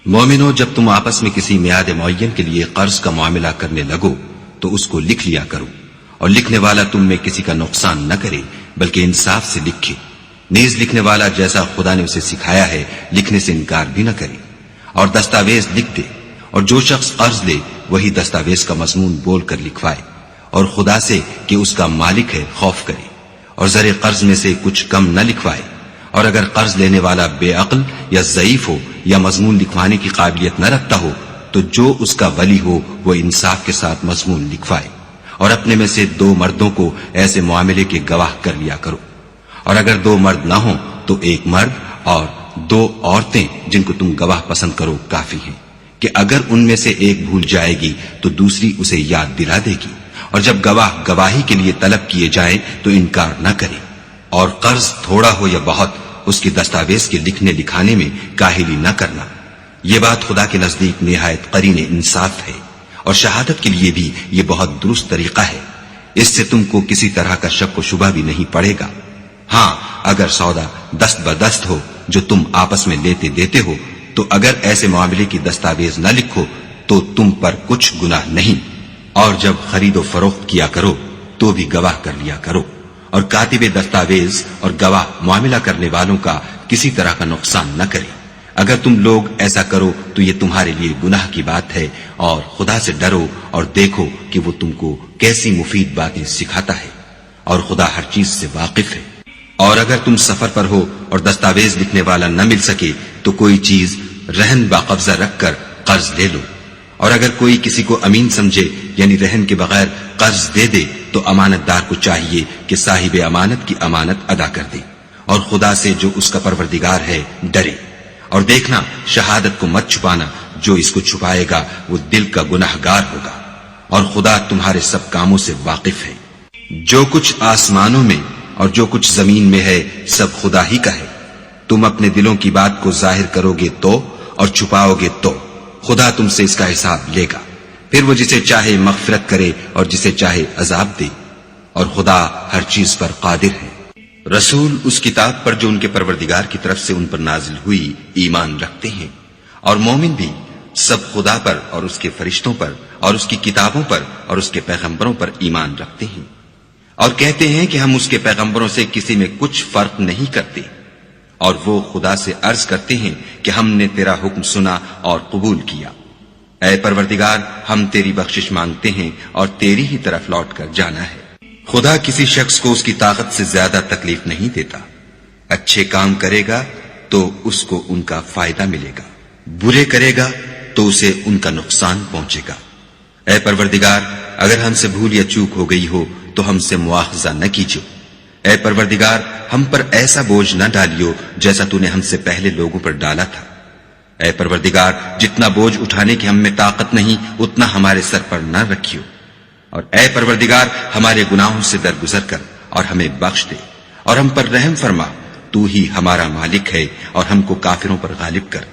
مومنو، جب تم آپس میں کسی میعاد معین کے لیے قرض کا معاملہ کرنے لگو تو اس کو لکھ لیا کرو، اور لکھنے والا تم میں کسی کا نقصان نہ کرے بلکہ انصاف سے لکھے۔ نیز لکھنے والا جیسا خدا نے اسے سکھایا ہے لکھنے سے انکار بھی نہ کرے، اور دستاویز لکھ دے، اور جو شخص قرض لے وہی دستاویز کا مضمون بول کر لکھوائے، اور خدا سے کہ اس کا مالک ہے خوف کرے، اور زر قرض میں سے کچھ کم نہ لکھوائے۔ اور اگر قرض لینے والا بے عقل یا ضعیف ہو یا مضمون لکھوانے کی قابلیت نہ رکھتا ہو تو جو اس کا ولی ہو وہ انصاف کے ساتھ مضمون لکھوائے، اور اپنے میں سے 2 مردوں کو ایسے معاملے کے گواہ کر لیا کرو، اور اگر 2 مرد نہ ہوں تو 1 مرد اور 2 عورتیں جن کو تم گواہ پسند کرو کافی ہیں، کہ اگر ان میں سے ایک بھول جائے گی تو دوسری اسے یاد دلا دے گی، اور جب گواہ گواہی کے لیے طلب کیے جائیں تو انکار نہ کرے۔ اور قرض تھوڑا ہو یا بہت، اس کی دستاویز کے لکھنے لکھانے میں کاہلی نہ کرنا، یہ بات خدا کے نزدیک نہایت قرین انصاف ہے، اور شہادت کے لیے بھی یہ بہت درست طریقہ ہے، اس سے تم کو کسی طرح کا شک و شبہ بھی نہیں پڑے گا۔ ہاں، اگر سودا دست بدست ہو جو تم آپس میں لیتے دیتے ہو تو اگر ایسے معاملے کی دستاویز نہ لکھو تو تم پر کچھ گناہ نہیں، اور جب خرید و فروخت کیا کرو تو بھی گواہ کر لیا کرو، اور کاتب دستاویز اور گواہ معاملہ کرنے والوں کا کسی طرح کا نقصان نہ کرے۔ اگر تم لوگ ایسا کرو تو یہ تمہارے لیے گناہ کی بات ہے، اور خدا سے ڈرو اور دیکھو کہ وہ تم کو کیسی مفید باتیں سکھاتا ہے، اور خدا ہر چیز سے واقف ہے۔ اور اگر تم سفر پر ہو اور دستاویز لکھنے والا نہ مل سکے تو کوئی چیز رہن باقبضہ رکھ کر قرض لے لو، اور اگر کوئی کسی کو امین سمجھے یعنی رہن کے بغیر قرض دے دے تو امانت دار کو چاہیے کہ صاحب امانت کی امانت ادا کر دے، اور خدا سے جو اس کا پروردگار ہے ڈرے۔ اور دیکھنا، شہادت کو مت چھپانا، جو اس کو چھپائے گا وہ دل کا گناہگار ہوگا، اور خدا تمہارے سب کاموں سے واقف ہے۔ جو کچھ آسمانوں میں اور جو کچھ زمین میں ہے سب خدا ہی کا ہے۔ تم اپنے دلوں کی بات کو ظاہر کرو گے تو اور چھپاؤ گے تو خدا تم سے اس کا حساب لے گا، پھر وہ جسے چاہے مغفرت کرے اور جسے چاہے عذاب دے۔ اور خدا ہر چیز پر قادر ہے۔ رسول اس کتاب پر جو ان کے پروردگار کی طرف سے ان پر نازل ہوئی ایمان رکھتے ہیں، اور مومن بھی سب خدا پر اور اس کے فرشتوں پر اور اس کی کتابوں پر اور اس کے پیغمبروں پر ایمان رکھتے ہیں، اور کہتے ہیں کہ ہم اس کے پیغمبروں سے کسی میں کچھ فرق نہیں کرتے، اور وہ خدا سے عرض کرتے ہیں کہ ہم نے تیرا حکم سنا اور قبول کیا۔ اے پروردگار، ہم تیری بخشش مانگتے ہیں اور تیری ہی طرف لوٹ کر جانا ہے۔ خدا کسی شخص کو اس کی طاقت سے زیادہ تکلیف نہیں دیتا۔ اچھے کام کرے گا تو اس کو ان کا فائدہ ملے گا، برے کرے گا تو اسے ان کا نقصان پہنچے گا۔ اے پروردگار، اگر ہم سے بھول یا چوک ہو گئی ہو تو ہم سے مواخذہ نہ کیجو۔ اے پروردگار، ہم پر ایسا بوجھ نہ ڈالیو جیسا تو نے ہم سے پہلے لوگوں پر ڈالا تھا۔ اے پروردگار، جتنا بوجھ اٹھانے کی ہم میں طاقت نہیں اتنا ہمارے سر پر نہ رکھیو، اور اے پروردگار، ہمارے گناہوں سے درگزر کر اور ہمیں بخش دے، اور ہم پر رحم فرما، تو ہی ہمارا مالک ہے اور ہم کو کافروں پر غالب کر۔